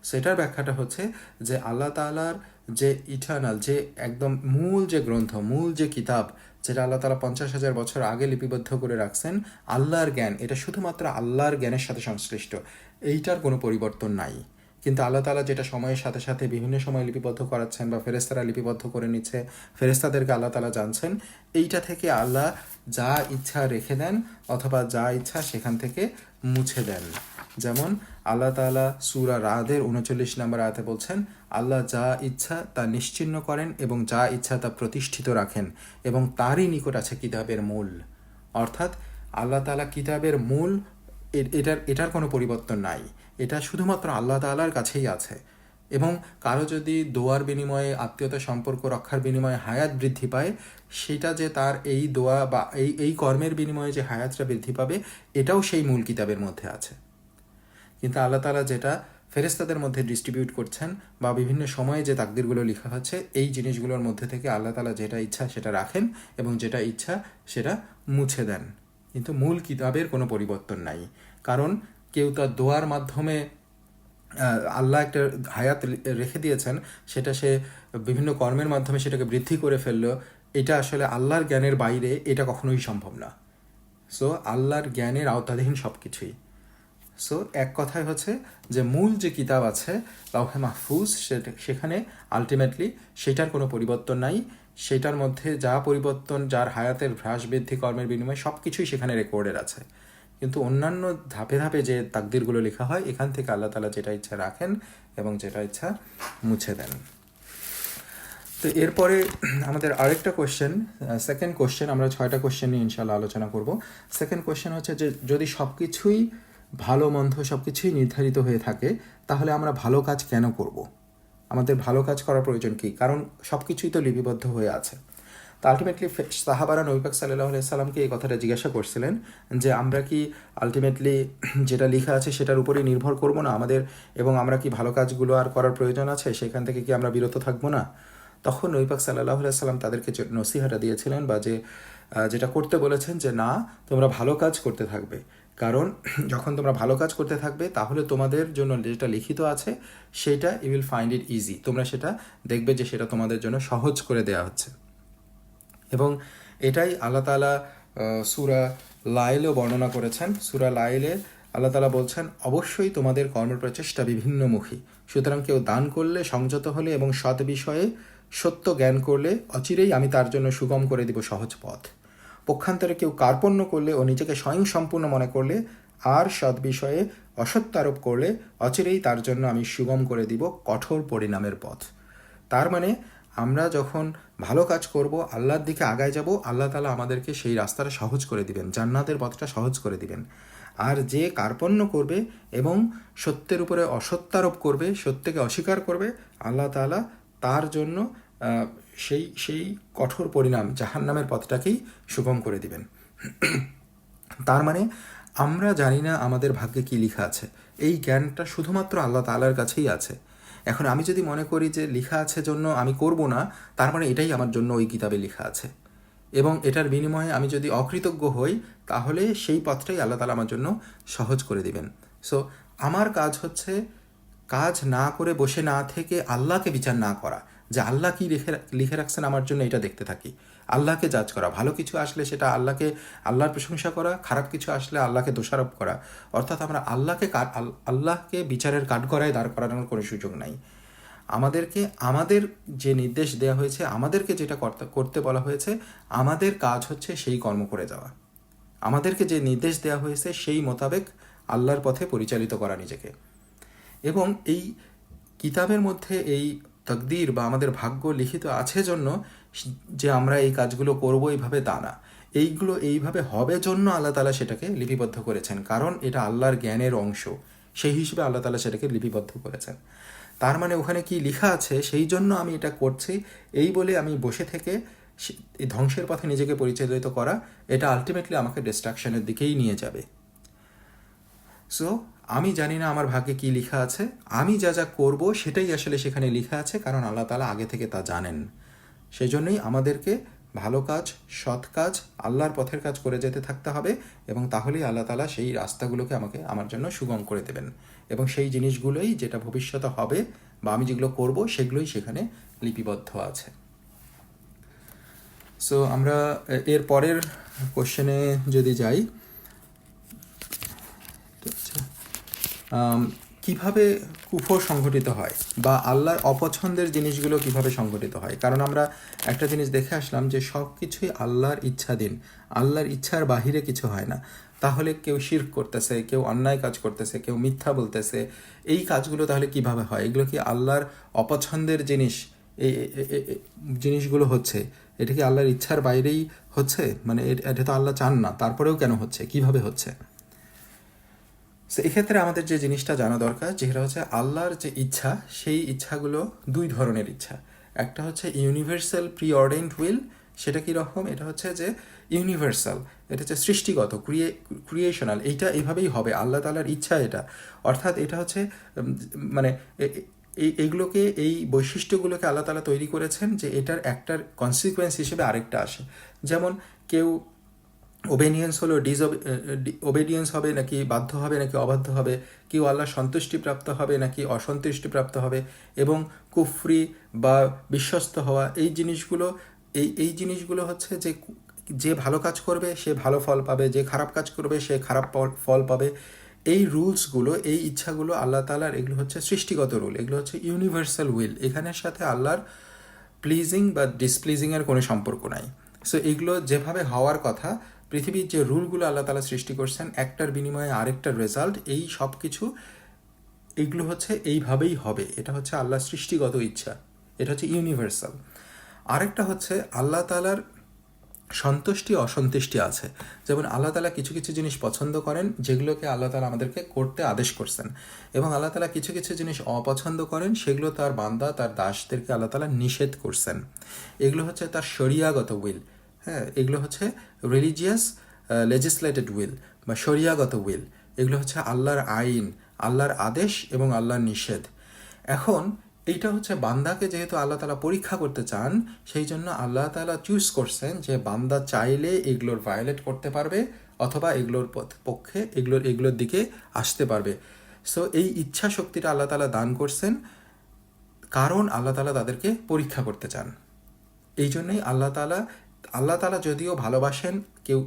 সেটার ব্যাখ্যাটা হচ্ছে যে আল্লাহ তাআলার যে ইটার্নাল, যে একদম মূল যে গ্রন্থ, মূল যে কিতাব, যেটা আল্লাহ তাআলা 50,000 বছর আগে লিপিবদ্ধ করে রাখছেন, আল্লাহর জ্ঞান, এটা শুধুমাত্র আল্লাহর জ্ঞানের সাথে সংশ্লিষ্ট, এইটার কোনো পরিবর্তন নাই। কিন্তু আল্লাহ তাআলা যেটা সময়ের সাথে সাথে বিভিন্ন সময় লিপিবদ্ধ করাচ্ছেন বা ফেরেশতারা লিপিবদ্ধ করে নিচ্ছে, ফেরেশতাদেরকে আল্লাহ তাআলা জানছেন, এইটা থেকে আল্লাহ যা ইচ্ছা রেখে দেন অথবা যা ইচ্ছা সেখান থেকে মুছে দেন। যেমন আল্লাহ তাআলা সূরা রাদের 39 নম্বর আয়াতে বলছেন, আল্লাহ যা ইচ্ছা তা নিশ্চিহ্ন করেন এবং যা ইচ্ছা তা প্রতিষ্ঠিত রাখেন এবং তারই নিকট আছে কিতাবের মূল। অর্থাৎ আল্লাহ তাআলা কিতাবের মূল, এটার কোনো পরিবর্তন নাই, এটা শুধুমাত্র আল্লাহ তাআলার কাছেই আছে। এবং কারো যদি দোয়ার বিনিময়ে, আত্মীয়তা সম্পর্ক রক্ষার বিনিময়ে হায়াত বৃদ্ধি পায়, সেটা যে তার এই দোয়া বা এই কর্মের বিনিময়ে যে হায়াতটা বৃদ্ধি পাবে, এটাও সেই মূল কিতাবের মধ্যে আছে। কিন্তু আল্লাহ তাআলা যেটা ফেরেশতাদের মধ্যে ডিস্ট্রিবিউট করছেন বা বিভিন্ন সময়ে যে তাকদিরগুলো লেখা হচ্ছে, এই জিনিসগুলোর মধ্যে থেকে আল্লাহ তাআলা যেটা ইচ্ছা সেটা রাখেন এবং যেটা ইচ্ছা সেটা মুছে দেন। কিন্তু মূল কিতাবের কোনো পরিবর্তন নাই। কারণ কেউ তার দোয়ার মাধ্যমে আল্লাহ একটা হায়াত রেখে দিয়েছেন, সেটা সে বিভিন্ন কর্মের মাধ্যমে সেটাকে বৃদ্ধি করে ফেললো, এটা আসলে আল্লাহর জ্ঞানের বাইরে, এটা কখনোই সম্ভব না। সো আল্লাহর জ্ঞানের আওতাধীন সব কিছুই। সো এক কথায় হচ্ছে যে মূল যে কিতাব আছে লাওহে মাহফুজ, সেখানে আলটিমেটলি সেটার কোনো পরিবর্তন নাই। সেটার মধ্যে যা পরিবর্তন, যার হায়াতের হ্রাস বৃদ্ধি কর্মের বিনিময়ে সব কিছুই সেখানে রেকর্ডের আছে। কিন্তু অন্যান্য ধাপে ধাপে যে তাকদিরগুলো লেখা হয়, এখান থেকে আল্লাহ তাআলা যেটা ইচ্ছা রাখেন এবং যেটা ইচ্ছা মুছে দেন। তো এরপরে আমাদের আরেকটা কোশ্চেন, সেকেন্ড কোশ্চেন, আমরা 6টা কোশ্চেন নিয়ে ইনশাআল্লাহ আলোচনা করব। সেকেন্ড কোশ্চেন হচ্ছে যে যদি সব কিছুই ভালো মন্দ সব কিছুই নির্ধারিত হয়ে থাকে, তাহলে আমরা ভালো কাজ কেন করব? আমাদের ভালো কাজ করার প্রয়োজন কী? কারণ সব কিছুই তো লিপিবদ্ধ হয়ে আছে। তো আলটিমেটলি সাহাবারা নবী পাক সাল্লাল্লাহু আলাইহি সাল্লামকে এই কথাটা জিজ্ঞাসা করছিলেন যে আমরা কি আলটিমেটলি যেটা লেখা আছে সেটার উপরেই নির্ভর করব না আমাদের, এবং আমরা কি ভালো কাজগুলো আর করার প্রয়োজন আছে, সেখান থেকে কি আমরা বিরত থাকবো না? তখন নবী পাক সাল্লাল্লাহু আলাইহি সাল্লাম তাদেরকে নসিহাটা দিয়েছিলেন বা যেটা করতে বলেছেন যে না, তোমরা ভালো কাজ করতে থাকবে। কারণ যখন তোমরা ভালো কাজ করতে থাকবে, তাহলে তোমাদের জন্য যেটা লিখিত আছে সেটা you will find it easy, তোমরা সেটা দেখবে যে সেটা তোমাদের জন্য সহজ করে দেওয়া হচ্ছে। এবং এটাই আল্লাহ তাআলা সূরা লাইলেও বর্ণনা করেছেন। সূরা লাইলে আল্লাহ তাআলা বলছেন, অবশ্যই তোমাদের কর্মপ্রচেষ্টা বিভিন্নমুখী, সুতরাং কেউ দান করলে, সংযত হলে এবং সৎ বিষয়ে সত্য জ্ঞান করলে অচিরেই আমি তার জন্য সুগম করে দিব সহজ পথ। পক্ষান্তরে কেউ কার্পণ্য করলে ও নিজেকে স্বয়ংসম্পূর্ণ মনে করলে আর সৎ বিষয়ে অসত্য আরোপ করলে অচিরেই তার জন্য আমি সুগম করে দিব কঠোর পরিণামের পথ। তার মানে আমরা যখন ভালো কাজ করব, আল্লাহর দিকে আগায় যাব, আল্লাহ তাআলা আমাদেরকে সেই রাস্তাটা সহজ করে দিবেন, জান্নাতের পথটা সহজ করে দিবেন। আর যে কার্পণ্য করবে এবং সত্যের উপরে অসত্যারোপ করবে, সত্যকে অস্বীকার করবে, আল্লাহ তাআলা তার জন্য সেই কঠোর পরিণাম, জাহান্নামের পথটাকেই সুগম করে দিবেন। তার মানে আমরা জানি না আমাদের ভাগ্যে কী লেখা আছে, এই জ্ঞানটা শুধুমাত্র আল্লাহ তাআলার কাছেই আছে। এখন আমি যদি মনে করি যে লেখা আছে জন্য আমি করব না, তার মানে এটাই আমার জন্য ওই কিতাবে লেখা আছে, এবং এটার বিনিময়ে আমি যদি অকৃতজ্ঞ হই, তাহলে সেই পথটাই আল্লাহ তাআলা আমার জন্য সহজ করে দিবেন। সো আমার কাজ হচ্ছে কাজ না করে বসে না থেকে আল্লাহকে বিচার না করা, যে আল্লাহ কি লিখে রাখছেন আমার জন্য, এটা দেখতে থাকি। আল্লাহকে জাজ করা, ভালো কিছু আসলে সেটা আল্লাহর প্রশংসা করা, খারাপ কিছু আসলে আল্লাহকে দোষারোপ করা। অর্থাৎ আমরা আল্লাহকে বিচারের কাঠগড়ায় দাঁড় করানোর কোনো সুযোগ নাই। আমাদেরকে আমাদের যে নির্দেশ দেওয়া হয়েছে, আমাদেরকে যেটা করতে বলা হয়েছে, আমাদের কাজ হচ্ছে সেই কর্ম করে যাওয়া। আমাদেরকে যে নির্দেশ দেওয়া হয়েছে সেই মোতাবেক আল্লাহর পথে পরিচালিত করা নিজেকে। এবং এই কিতাবের মধ্যে এই তাকদীর বা আমাদের ভাগ্য লিখিত আছে জন্য যে আমরা এই কাজগুলো করবো এইভাবে তা না। এইগুলো এইভাবে হবে জন্য আল্লাহ তাআলা সেটাকে লিপিবদ্ধ করেছেন, কারণ এটা আল্লাহর জ্ঞানের অংশ, সেই হিসেবে আল্লাহ তাআলা সেটাকে লিপিবদ্ধ করেছেন। তার মানে ওখানে কি লেখা আছে সেই জন্য আমি এটা করছি, এই বলে আমি বসে থেকে এই ধ্বংসের পথে নিজেকে পরিচালিত করা, এটা আলটিমেটলি আমাকে ডিস্ট্রাকশনের দিকেই নিয়ে যাবে। সো আমি জানি না আমার ভাগ্যে কী লেখা আছে, আমি যা যা করব সেটাই আসলে সেখানে লেখা আছে, কারণ আল্লাহ তাআলা আগে থেকে তা জানেন। সেই জন্যই আমাদেরকে ভালো কাজ, সৎ কাজ, আল্লাহর পথের কাজ করে যেতে থাকতে হবে, এবং তাহলেই আল্লাহ তাআলা সেই রাস্তাগুলোকে আমার জন্য সুগম করে দেবেন, এবং সেই জিনিসগুলোই যেটা ভবিষ্যতে হবে বা আমি যেগুলো করব সেগুলোই সেখানে লিপিবদ্ধ আছে। সো আমরা এর পরের কোশ্চেনে যদি যাই, কিভাবে কুফর সংঘটিত হয় বা আল্লাহর অপছন্দের জিনিসগুলো কিভাবে সংঘটিত হয়। কারণ আমরা একটা জিনিস দেখে আসলাম যে সব কিছুই আল্লাহর ইচ্ছাধীন, আল্লাহর ইচ্ছার বাহিরে কিছু হয় না। তাহলে কেউ শিরক করতেছে, কেউ অন্যায় কাজ করতেছে, কেউ মিথ্যা বলতেছে, এই কাজগুলো তাহলে কিভাবে হয়? এগুলো কি আল্লাহর অপছন্দের জিনিস? এই জিনিসগুলো হচ্ছে, এটা কি আল্লাহর ইচ্ছার বাইরেই হচ্ছে? মানে এটা তো আল্লাহ চান না, তারপরেও কেন হচ্ছে, কিভাবে হচ্ছে? সো এক্ষেত্রে আমাদের যে জিনিসটা জানা দরকার, যেটা হচ্ছে আল্লাহর যে ইচ্ছা, সেই ইচ্ছাগুলো দুই ধরনের ইচ্ছা। একটা হচ্ছে ইউনিভার্সাল প্রি অর্ডেন্ড উইল, সেটা কীরকম? এটা হচ্ছে যে ইউনিভার্সাল, এটা হচ্ছে সৃষ্টিগত, ক্রিয়েশনাল, এইটা এইভাবেই হবে, আল্লাহ তাআলার ইচ্ছা এটা। অর্থাৎ এটা হচ্ছে মানে এইগুলোকে, এই বৈশিষ্ট্যগুলোকে আল্লাহ তাআলা তৈরি করেছেন যে এটার একটার কনসিকুয়েন্স হিসেবে আরেকটা আসে। যেমন কেউ ওবেনিয়েন্স হলো ওবেডিয়েন্স হবে নাকি বাধ্য হবে নাকি অবাধ্য হবে, কেউ আল্লাহ সন্তুষ্টিপ্রাপ্ত হবে নাকি অসন্তুষ্টিপ্রাপ্ত হবে, এবং কুফরি বা বিশ্বস্ত হওয়া, এই জিনিসগুলো এই জিনিসগুলো হচ্ছে যে ভালো কাজ করবে সে ভালো ফল পাবে, যে খারাপ কাজ করবে সে খারাপ ফল পাবে। এই রুলসগুলো, এই ইচ্ছাগুলো আল্লাহ তাআলার, এগুলো হচ্ছে সৃষ্টিগত রুল, এগুলো হচ্ছে ইউনিভার্সাল উইল। এখানের সাথে আল্লাহর প্লিজিং বা ডিসপ্লিজিংয়ের কোনো সম্পর্ক নাই। সো এগুলো যেভাবে হওয়ার কথা, পৃথিবীর যে রুলগুলো আল্লাহ তাআলা সৃষ্টি করছেন, একটার বিনিময়ে আরেকটার রেজাল্ট, এই সব কিছু এইগুলো হচ্ছে এইভাবেই হবে। এটা হচ্ছে আল্লাহর সৃষ্টিগত ইচ্ছা, এটা হচ্ছে ইউনিভার্সাল। আরেকটা হচ্ছে আল্লাহ তাআলার সন্তুষ্টি অসন্তুষ্টি আছে। যেমন আল্লাহ তাআলা কিছু কিছু জিনিস পছন্দ করেন যেগুলোকে আল্লাহ তাআলা আমাদেরকে করতে আদেশ করছেন, এবং আল্লাহ তাআলা কিছু কিছু জিনিস অপছন্দ করেন, সেগুলো তার বান্দা, তার দাসদেরকে আল্লাহ তাআলা নিষেধ করছেন। এগুলো হচ্ছে তার শরিয়াগত উইল। হ্যাঁ, এগুলো হচ্ছে রিলিজিয়াস লেজিসলেটেড উইল বা শরিয়াগত উইল। এগুলো হচ্ছে আল্লাহর আইন, আল্লাহর আদেশ এবং আল্লাহর নিষেধ। এখন এইটা হচ্ছে বান্দাকে যেহেতু আল্লাহ তাআলা পরীক্ষা করতে চান, সেই জন্য আল্লাহ তাআলা চুজ করছেন যে বান্দা চাইলে এগুলোর ভায়োলেট করতে পারবে, অথবা এগুলোর পক্ষে এগুলোর দিকে আসতে পারবে। সো এই ইচ্ছা শক্তিটা আল্লাহ তাআলা দান করছেন, কারণ আল্লাহ তাআলা তাদেরকে পরীক্ষা করতে চান। এই জন্যই আল্লাহ তাআলা যদিও ভালোবাসেন কেউ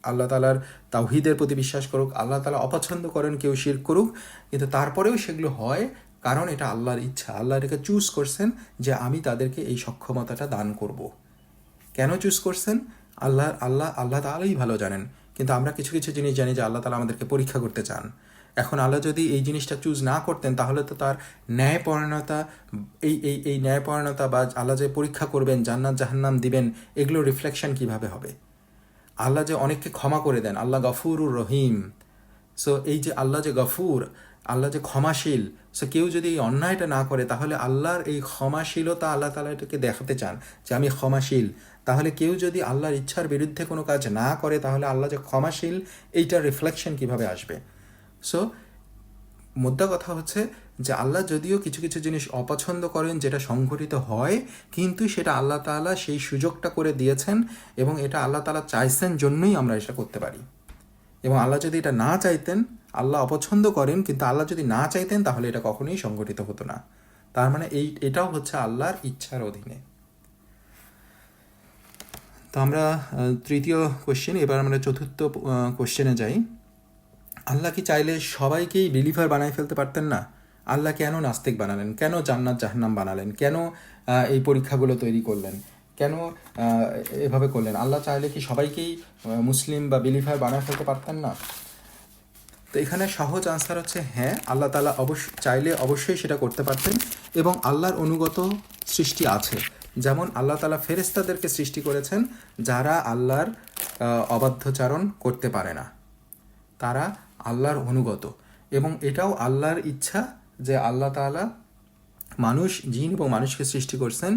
আল্লাহ তাআলার তাওহীদের প্রতি বিশ্বাস করুক, আল্লাহ তাআলা অপছন্দ করেন কেউ শিরক করুক, কিন্তু তারপরেও সেগুলো হয়, কারণ এটা আল্লাহর ইচ্ছা। আল্লাহ এটাকে চুজ করছেন যে আমি তাদেরকে এই সক্ষমতাটা দান করব। কেন চুজ করছেন? আল্লাহ তাআলাই ভালো জানেন, কিন্তু আমরা কিছু কিছু জিনিস জানি যে আল্লাহ তাআলা আমাদেরকে পরীক্ষা করতে চান। এখন আল্লাহ যদি এই জিনিসটা চুজ না করতেন, তাহলে তো তার ন্যায়পরায়ণতা, এই ন্যায়পরায়ণতা বা আল্লাহ যে পরীক্ষা করবেন, জান্নাত জাহান্নাম দিবেন, এগুলোর রিফ্লেকশন কিভাবে হবে? আল্লাহ যে অনেককে ক্ষমা করে দেন, আল্লাহ গফুরুর রহিম। সো এই যে আল্লাহ যে গফুর, আল্লাহ যে ক্ষমাশীল, সো কেউ যদি এই অন্যায়টা না করে, তাহলে আল্লাহর এই ক্ষমাশীলতা আল্লাহ তাআলা এটাকে দেখাতে চান যে আমি ক্ষমাশীল। তাহলে কেউ যদি আল্লাহর ইচ্ছার বিরুদ্ধে কোনো কাজ না করে, তাহলে আল্লাহ যে ক্ষমাশীল, এইটার রিফ্লেকশন কিভাবে আসবে? সো মুদ্রা কথা হচ্ছে যে আল্লাহ যদিও কিছু কিছু জিনিস অপছন্দ করেন যেটা সংঘটিত হয়, কিন্তু সেটা আল্লাহ তাআলা সেই সুযোগটা করে দিয়েছেন, এবং এটা আল্লাহ তাআলা চাইছেন জন্যই আমরা এটা করতে পারি। এবং আল্লাহ যদি এটা না চাইতেন, আল্লাহ অপছন্দ করেন, কিন্তু আল্লাহ যদি না চাইতেন, তাহলে এটা কখনোই সংঘটিত হতো না। তার মানে এটাও হচ্ছে আল্লাহর ইচ্ছার অধীনে। তো আমরা তৃতীয় কোশ্চেন, এবার আমরা চতুর্থ কোশ্চেনে যাই। আল্লাহ কি চাইলে সবাইকেই বিলিভার বানায় ফেলতে পারতেন না? আল্লাহ কেন নাস্তিক বানালেন? কেন জান্নাত জাহান্নাম বানালেন? কেন এই পরীক্ষাগুলো তৈরি করলেন? কেন এভাবে করলেন? আল্লাহ চাইলে কি সবাইকেই মুসলিম বা বিলিভার বানায় ফেলতে পারতেন না? তো এখানে সহজ আনসার হচ্ছে হ্যাঁ, আল্লাহ তাআলা চাইলে অবশ্যই সেটা করতে পারতেন, এবং আল্লাহর অনুগত সৃষ্টি আছে। যেমন আল্লাহ তাআলা ফেরেশতাদেরকে সৃষ্টি করেছেন যারা আল্লাহর অবাধ্যচারণ করতে পারে না, তারা আল্লাহর অনুগত, এবং এটাও আল্লাহর ইচ্ছা যে আল্লাহ তাআলা মানুষ, জিন এবং মানুষকে সৃষ্টি করছেন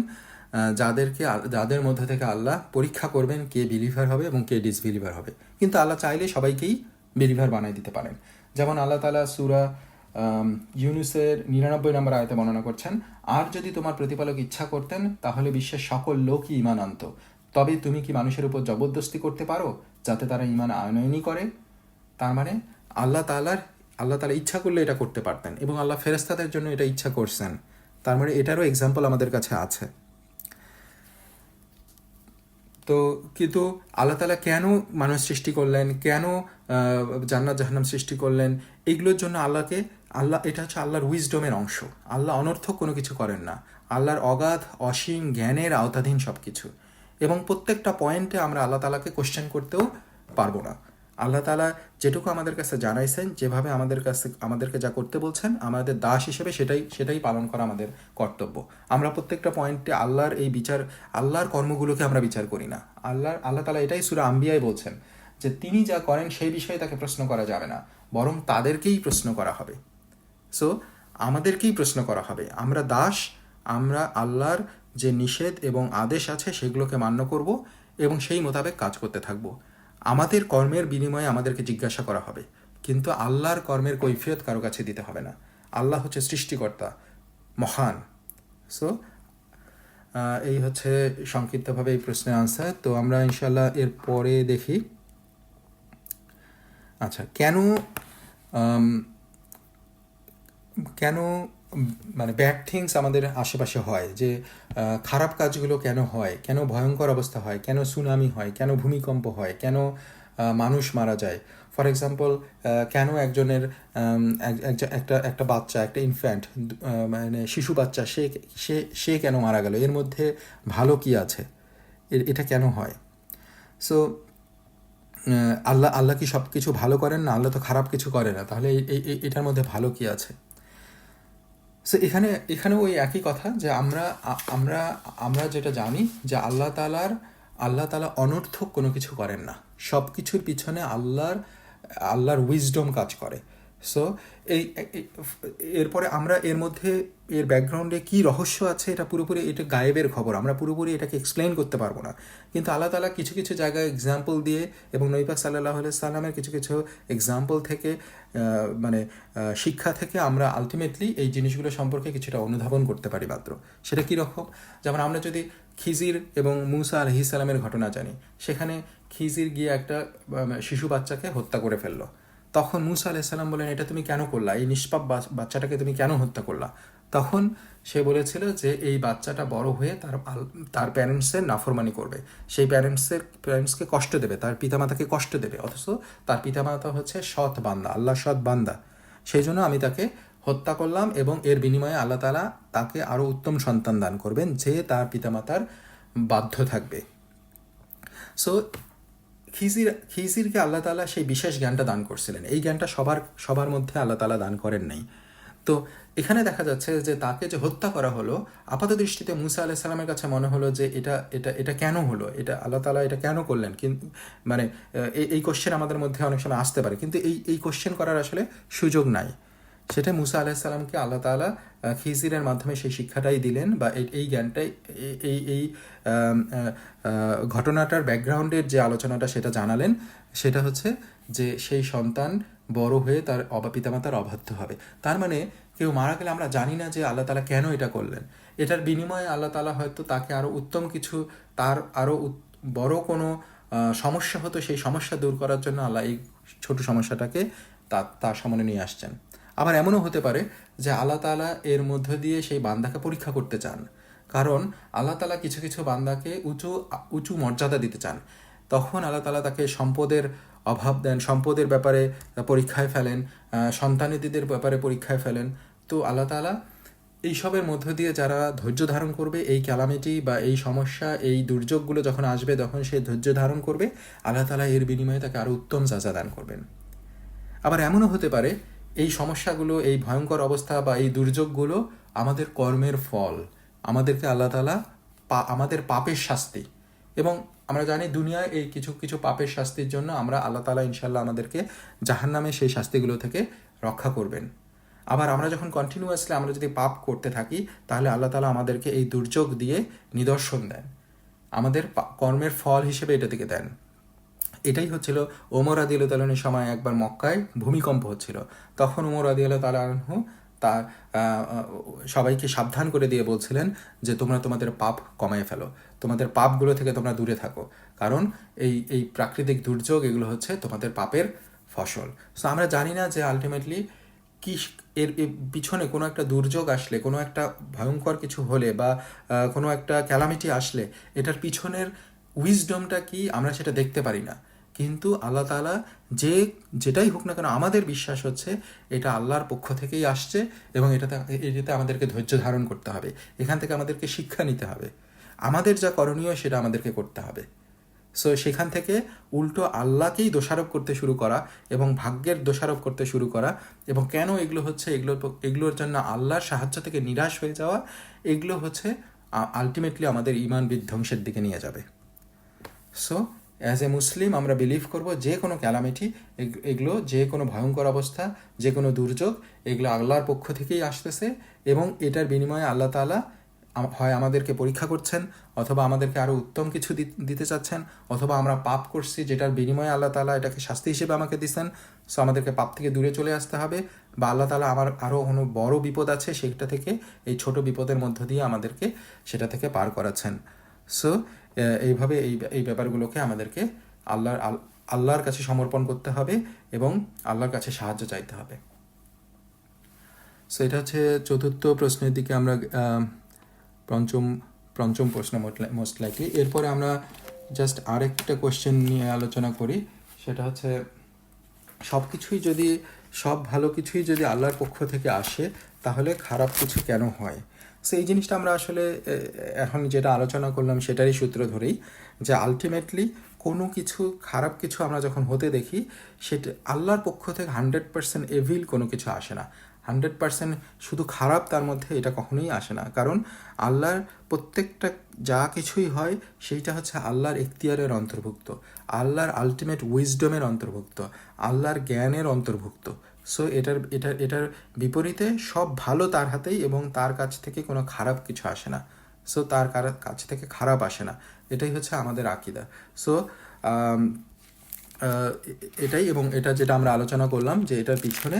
যাদের মধ্যে থেকে আল্লাহ পরীক্ষা করবেন কে বিলিভার হবে এবং কে ডিসবিলিভার হবে। কিন্তু আল্লাহ চাইলে সবাইকেই বিলিভার বানিয়ে দিতে পারেন। যেমন আল্লাহ তাআলা সূরা ইউনুসের 99 নম্বর আয়াতে বর্ণনা করছেন, আর যদি তোমার প্রতিপালক ইচ্ছা করতেন তাহলে বিশ্বের সকল লোকই ঈমান আনত, তবে তুমি কি মানুষের উপর জবরদস্তি করতে পারো যাতে তারা ঈমান আনয়নই করে? তার মানে আল্লাহ তাআলা ইচ্ছা করলে এটা করতে পারতেন, এবং আল্লাহ ফেরেশতাদের জন্য এটা ইচ্ছা করছেন। তার মানে এটারও এক্সাম্পল আমাদের কাছে আছে। তো কিন্তু আল্লাহ তাআলা কেন মানুষ সৃষ্টি করলেন, কেন জান্নাত জাহান্নাম সৃষ্টি করলেন, এগুলোর জন্য আল্লাহ এটা হচ্ছে আল্লাহর উইজডমের অংশ। আল্লাহ অনর্থক কোনো কিছু করেন না, আল্লাহর অগাধ অসীম জ্ঞানের আওতাধীন সব কিছু, এবং প্রত্যেকটা পয়েন্টে আমরা আল্লাহ তাআলাকে কোশ্চেন করতেও পারবো না। আল্লাহ তাআলা যেটুকু আমাদের কাছে জানাইছেন, যেভাবে আমাদেরকে যা করতে বলছেন, আমাদের দাস হিসেবে সেটাই পালন করা আমাদের কর্তব্য। আমরা প্রত্যেকটা পয়েন্টে আল্লাহর কর্মগুলোকে আমরা বিচার করি না। আল্লাহ তাআলা এটাই সূরা আম্বিয়ায় বলছেন যে তিনি যা করেন সেই বিষয়ে তাকে প্রশ্ন করা যাবে না, বরং তাদেরকেই প্রশ্ন করা হবে। সো আমাদেরকেই প্রশ্ন করা হবে। আমরা দাস, আমরা আল্লাহর যে নিষেধ এবং আদেশ আছে সেগুলোকে মান্য করব এবং সেই মোতাবেক কাজ করতে থাকব। আমাদের কর্মের বিনিময়ে আমাদেরকে জিজ্ঞাসা করা হবে, কিন্তু আল্লাহর কর্মের কৈফিয়ত কারো কাছে দিতে হবে না। আল্লাহ হচ্ছে সৃষ্টিকর্তা, মহান। সো এই হচ্ছে সংক্ষিপ্তভাবে এই প্রশ্নের আনসার। তো আমরা ইনশাল্লাহ এর পরে দেখি, আচ্ছা কেন মানে ব্যাড থিংস আমাদের আশেপাশে হয়, যে খারাপ কাজগুলো কেন হয়, কেন ভয়ঙ্কর অবস্থা হয়, কেন সুনামি হয়, কেন ভূমিকম্প হয়, কেন মানুষ মারা যায়। ফর এক্সাম্পল, কেন একজনের একটা বাচ্চা, একটা ইনফ্যান্ট, মানে শিশু বাচ্চা, সে কেন মারা গেল, এর মধ্যে ভালো কি আছে, এটা কেন হয়? সো আল্লাহ কি সব কিছু ভালো করেন না? আল্লাহ তো খারাপ কিছু করে না, তাহলে এটার মধ্যে ভালো কি আছে? সো এখানেও ওই একই কথা, যে আমরা যেটা জানি যে আল্লাহ তাআলা অনর্থক কোনো কিছু করেন না, সব কিছুর পিছনে আল্লাহর উইজডম কাজ করে। সো এরপরে আমরা এর ব্যাকগ্রাউন্ডে কী রহস্য আছে, এটা গায়েবের খবর, আমরা পুরোপুরি এটাকে এক্সপ্লেইন করতে পারবো না। কিন্তু আল্লাহ তাআলা কিছু কিছু জায়গায় এক্সাম্পল দিয়ে, এবং নবী পাক সাল্লাল্লাহু আলাইহি সাল্লামের কিছু কিছু এক্সাম্পল থেকে, মানে শিক্ষা থেকে আমরা আলটিমেটলি এই জিনিসগুলো সম্পর্কে কিছুটা অনুধাবন করতে পারি মাত্র। সেটা কীরকম? যেমন আমরা যদি খিজির এবং মূসা আলাইহিস সালামের ঘটনা জানি, সেখানে খিজির গিয়ে একটা শিশু বাচ্চাকে হত্যা করে ফেললো। তখন মূসা আলাইহিস সালাম বলেন, এটা তুমি কেন করলা, এই নিষ্পাপ বাচ্চাটাকে তুমি কেন হত্যা করলা? তখন সে বলেছিল যে এই বাচ্চাটা বড় হয়ে তার প্যারেন্টসের নাফরমানি করবে, সেই প্যারেন্টসকে কষ্ট দেবে, তার পিতামাতাকে কষ্ট দেবে, অথচ তার পিতামাতা হচ্ছে সৎ বান্দা, আল্লাহ সৎ বান্দা, সেই জন্য আমি তাকে হত্যা করলাম, এবং এর বিনিময়ে আল্লাহ তাআলা তাকে আরও উত্তম সন্তান দান করবেন যে তার পিতামাতার বাধ্য থাকবে। সো খিজিরকে আল্লাহ তাআলা সেই বিশেষ জ্ঞানটা দান করছিলেন। এই জ্ঞানটা সবার মধ্যে আল্লাহ তাআলা দান করেন নাই। তো এখানে দেখা যাচ্ছে যে তাকে যে হত্যা করা হলো, আপাত দৃষ্টিতে মূসা আলাইহিস সালামের কাছে মনে হলো যে এটা কেন হলো, এটা আল্লাহ তাআলা এটা কেন করলেন, কিন্তু মানে এই কোশ্চেন আমাদের মধ্যে অনেক সময় আসতে পারে, কিন্তু এই কোশ্চেন করার আসলে সুযোগ নাই। সেটা মূসা আলাইহিস সালামকে আল্লাহ তাআলা খিজিরের মাধ্যমে সেই শিক্ষাটাই দিলেন, বা এই জ্ঞানটাই, এই ঘটনাটার ব্যাকগ্রাউন্ডের যে আলোচনাটা সেটা জানালেন। সেটা হচ্ছে যে সেই সন্তান বড় হয়ে তার পিতামাতার অবাধ্য হবে। তার মানে কেউ মারা গেলে আমরা জানি না যে আল্লাহ তাআলা কেন এটা করলেন। এটার বিনিময়ে আল্লাহ তাআলা হয়তো তাকে আরও উত্তম কিছু, তার আরও বড় কোনো সমস্যা হতো, সেই সমস্যা দূর করার জন্য আল্লাহ এই ছোট সমস্যাটাকে তার সামনে নিয়ে আসছেন। আবার এমনও হতে পারে যে আল্লাহ তাআলা এর মধ্য দিয়ে সেই বান্দাকে পরীক্ষা করতে চান, কারণ আল্লাহ তাআলা কিছু কিছু বান্দাকে উঁচু মর্যাদা দিতে চান। তখন আল্লাহ তাআলা তাকে সম্পদের অভাব দেন, সম্পদের ব্যাপারে পরীক্ষায় ফেলেন, সন্তানাদিদের ব্যাপারে পরীক্ষায় ফেলেন। তো আল্লাহ তাআলা এইসবের মধ্য দিয়ে যারা ধৈর্য ধারণ করবে, এই ক্যালামিটি বা এই সমস্যা, এই দুর্যোগগুলো যখন আসবে, তখন সে ধৈর্য ধারণ করবে, আল্লাহ তাআলা এর বিনিময়ে তাকে আরও উত্তম সাজা দান করবেন। আবার এমনও হতে পারে এই সমস্যাগুলো, এই ভয়ঙ্কর অবস্থা বা এই দুর্যোগগুলো আমাদের কর্মের ফল, আমাদেরকে আল্লাহ তাআলা আমাদের পাপের শাস্তি। এবং আমরা জানি দুনিয়ায় এই কিছু কিছু পাপের শাস্তির জন্য আমরা আল্লাহ তাআলা ইনশাল্লাহ আমাদেরকে জাহান্নামে সেই শাস্তিগুলো থেকে রক্ষা করবেন। আবার আমরা যখন কন্টিনিউয়াসলি আমরা যদি পাপ করতে থাকি, তাহলে আল্লাহ তাআলা আমাদেরকে এই দুর্যোগ দিয়ে নিদর্শন দেন, আমাদের কর্মের ফল হিসেবে এটা থেকে দেন। এটাই হচ্ছিল ওমর রাদিয়াল্লাহু তাআলার সময় একবার মক্কায় ভূমিকম্প হচ্ছিল। তখন ওমর রাদিয়াল্লাহু তাআলা আনহু তার সবাইকে সাবধান করে দিয়ে বলছিলেন যে তোমরা তোমাদের পাপ কমায় ফেলো, তোমাদের পাপগুলো থেকে তোমরা দূরে থাকো, কারণ এই প্রাকৃতিক দুর্যোগ এগুলো হচ্ছে তোমাদের পাপের ফসল। সো আমরা জানি না যে আলটিমেটলি কি এর পিছনে কোনো একটা দুর্যোগ আসলে, কোনো একটা ভয়ঙ্কর কিছু হলে বা কোনো একটা ক্যালামিটি আসলে এটার পিছনের উইজডমটা কি আমরা সেটা দেখতে পারি না। কিন্তু আল্লাহ তাআলা যেটাই হোক না কেন, আমাদের বিশ্বাস হচ্ছে এটা আল্লাহর পক্ষ থেকেই আসছে এবং এটাতে আমাদেরকে ধৈর্য ধারণ করতে হবে, এখান থেকে আমাদেরকে শিক্ষা নিতে হবে, আমাদের যা করণীয় সেটা আমাদেরকে করতে হবে। সো সেখান থেকে উল্টো আল্লাহকেই দোষারোপ করতে শুরু করা এবং ভাগ্যের দোষারোপ করতে শুরু করা এবং কেন এগুলো হচ্ছে, এগুলোর জন্য আল্লাহর সাহায্য থেকে নিরাশ হয়ে যাওয়া, এগুলো হচ্ছে আলটিমেটলি আমাদের ঈমান বিধ্বংসের দিকে নিয়ে যাবে। সো অ্যাজ এ মুসলিম আমরা বিলিভ করব যে কোনো ক্যালামিটি, এগুলো যে কোনো ভয়ঙ্কর অবস্থা, যে কোনো দুর্যোগ, এগুলো আল্লাহর পক্ষ থেকেই আসতেছে এবং এটার বিনিময়ে আল্লাহ তাআলা হয় আমাদেরকে পরীক্ষা করছেন, অথবা আমাদেরকে আরও উত্তম কিছু দিতে চাচ্ছেন, অথবা আমরা পাপ করছি যেটার বিনিময়ে আল্লাহ তাআলা এটাকে শাস্তি হিসেবে আমাকে দিচ্ছেন। সো আমাদেরকে পাপ থেকে দূরে চলে আসতে হবে, বা আল্লাহ তাআলা আমার আরও কোনো বড় বিপদ আছে সেটা থেকে, এই ছোট বিপদের মধ্য দিয়ে আমাদেরকে সেটা থেকে পার করাচ্ছেন। সো এইভাবে এই ব্যাপারগুলোকে আমাদেরকে আল্লাহর কাছে সমর্পণ করতে হবে এবং আল্লাহর কাছে সাহায্য চাইতে হবে। সো এটা হচ্ছে চতুর্থ প্রশ্নের দিকে আমরা পঞ্চম প্রশ্ন মোস্ট লাইকলি। এরপরে আমরা জাস্ট আরেকটা কোয়েশ্চেন নিয়ে আলোচনা করি, সেটা হচ্ছে সব ভালো কিছুই যদি আল্লাহর পক্ষ থেকে আসে, তাহলে খারাপ কিছু কেন হয়? সো এই জিনিসটা আমরা আসলে এখন যেটা আলোচনা করলাম সেটারই সূত্র ধরেই, যে আলটিমেটলি কোনো কিছু খারাপ কিছু আমরা যখন হতে দেখি, সেটা আল্লাহর পক্ষ থেকে 100% এভিল কোনো কিছু আসে না, 100% শুধু খারাপ তার মধ্যে এটা কখনোই আসে না। কারণ আল্লাহর প্রত্যেকটা যা কিছুই হয় সেইটা হচ্ছে আল্লাহর এখতিয়ারের অন্তর্ভুক্ত, আল্লাহর আলটিমেট উইজডমের অন্তর্ভুক্ত, আল্লাহর জ্ঞানের অন্তর্ভুক্ত। সো এটার বিপরীতে সব ভালো তার হাতেই এবং তার কাছ থেকে কোনো খারাপ কিছু আসে না। সো তার কাছ থেকে খারাপ আসে না, এটাই হচ্ছে আমাদের আকীদা। সো এটাই, এবং এটা যেটা আমরা আলোচনা করলাম যে এটার পিছনে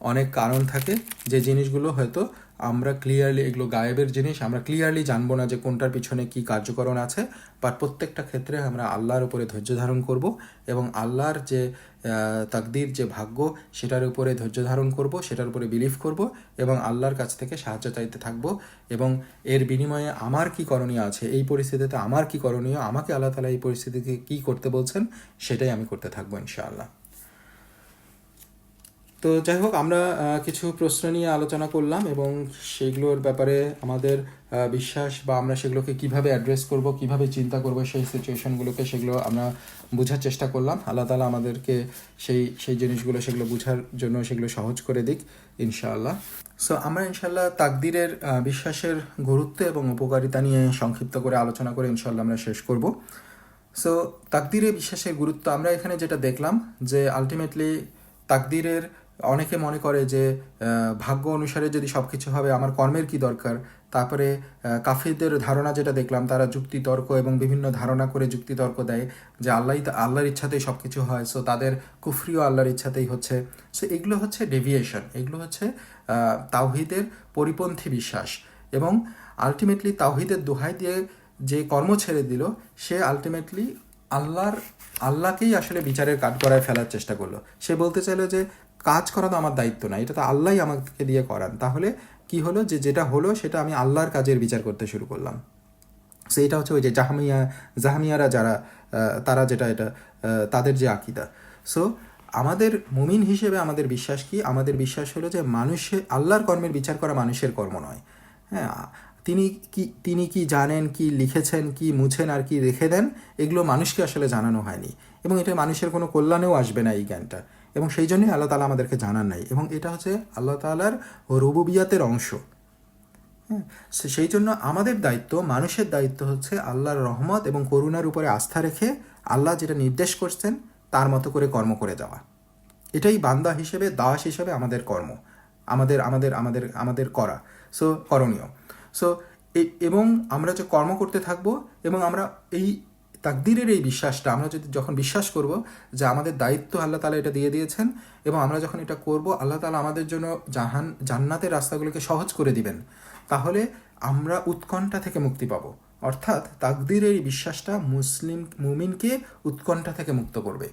অনেক কারণ থাকে, যে জিনিসগুলো হয়তো আমরা ক্লিয়ারলি, এগুলো গায়েবের জিনিস, আমরা ক্লিয়ারলি জানবো না যে কোনটার পিছনে কি কার্যকরণ আছে, বাট প্রত্যেকটা ক্ষেত্রে আমরা আল্লাহর উপরে ধৈর্য ধারণ করব এবং আল্লাহর যে তাকদীর, যে ভাগ্য, সেটার উপরে ধৈর্য ধারণ করব, সেটার উপরে বিলিভ করব এবং আল্লাহর কাছ থেকে সাহায্য চাইতে থাকব। এবং এর বিনিময়ে আমার কি করণীয় আছে, এই পরিস্থিতিতে আমার কি করণীয়, আমাকে আল্লাহ তাআলা এই পরিস্থিতিতে কী করতে বলছেন, সেটাই আমি করতে থাকবো ইনশাআল্লাহ। তো যাই হোক, আমরা কিছু প্রশ্ন নিয়ে আলোচনা করলাম এবং সেগুলোর ব্যাপারে আমাদের বিশ্বাস বা আমরা সেগুলোকে কিভাবে অ্যাড্রেস করব, কিভাবে চিন্তা করব, সেই সিচুয়েশনগুলোকে সেগুলো আমরা বোঝার চেষ্টা করলাম। আল্লাহ তাআলা আমাদেরকে সেই জিনিসগুলো সেগুলো বোঝার জন্য সেগুলো সহজ করে দিক ইনশাআল্লাহ। সো আমরা ইনশাআল্লাহ তাকদীরের বিশ্বাসের গুরুত্ব এবং উপকারিতা নিয়ে সংক্ষিপ্ত করে আলোচনা করে ইনশাআল্লাহ আমরা শেষ করব। সো তাকদীরে বিশ্বাসের গুরুত্ব আমরা এখানে যেটা দেখলাম, যে আলটিমেটলি তাকদীরের, অনেকে মনে করে যে ভাগ্য অনুসারে যদি সব কিছু হবে, আমার কর্মের কি দরকার। তারপরে কাফিরদের ধারণা যেটা দেখলাম, তারা যুক্তিতর্ক এবং বিভিন্ন ধারণা করে যুক্তিতর্ক দেয় যে আল্লাহর ইচ্ছাতেই সব কিছু হয়, সো তাদের কুফরিও আল্লাহর ইচ্ছাতেই হচ্ছে। সো এগুলো হচ্ছে ডেভিয়েশন, এগুলো হচ্ছে তাওহীদের পরিপন্থী বিশ্বাস। এবং আলটিমেটলি তাওহীদের দোহাই দিয়ে যে কর্ম ছেড়ে দিল, সে আলটিমেটলি আল্লাহকেই আসলে বিচারের কাঠগড়ায় ফেলার চেষ্টা করলো। সে বলতে চাইলো যে কাজ করা তো আমার দায়িত্ব না, এটা তো আল্লাহই আমাকে দিয়ে করান। তাহলে কি হলো, যেটা হলো সেটা আমি আল্লাহর কাজের বিচার করতে শুরু করলাম। সো এটা হচ্ছে ওই যে জাহামিয়ারা যারা, তারা যেটা, এটা তাদের যে আকীদা। সো আমাদের মুমিন হিসেবে আমাদের বিশ্বাস কি? আমাদের বিশ্বাস হলো যে আল্লাহর কর্মের বিচার করা মানুষের কর্ম নয়। হ্যাঁ, তিনি কি জানেন, কি লিখেছেন, কি মুছেন আর কি রেখে দেন, এগুলো মানুষকে আসলে জানানো হয়নি এবং এটা মানুষের কোনো কল্যাণেও আসবে না এই জ্ঞানটা, এবং সেই জন্যই আল্লাহ তাআলা আমাদেরকে জানান নাই। এবং এটা হচ্ছে আল্লাহ তাআলার রুবুবিয়াতের অংশ। হ্যাঁ, সেই জন্য আমাদের দায়িত্ব, মানুষের দায়িত্ব হচ্ছে আল্লাহর রহমত এবং করুণার উপরে আস্থা রেখে আল্লাহ যেটা নির্দেশ করছেন তার মতো করে কর্ম করে যাওয়া। এটাই বান্দা হিসেবে, দাস হিসেবে আমাদের কর্ম, আমাদের আমাদের আমাদের আমাদের করা, সো করণীয়। সো এবং আমরা যে কর্ম করতে থাকবো, এবং আমরা এই তাকদীরের এই বিশ্বাসটা আমরা যদি যখন বিশ্বাস করব যে আমাদের দায়িত্ব আল্লাহ তাআলা এটা দিয়ে দিয়েছেন, এবং আমরা যখন এটা করব আল্লাহ তাআলা আমাদের জন্য জান্নাতের রাস্তাগুলোকে সহজ করে দিবেন, তাহলে আমরা উৎকণ্ঠা থেকে মুক্তি পাবো। অর্থাৎ তাকদীরের এই বিশ্বাসটা মুমিনকে উৎকণ্ঠা থেকে মুক্ত করবে,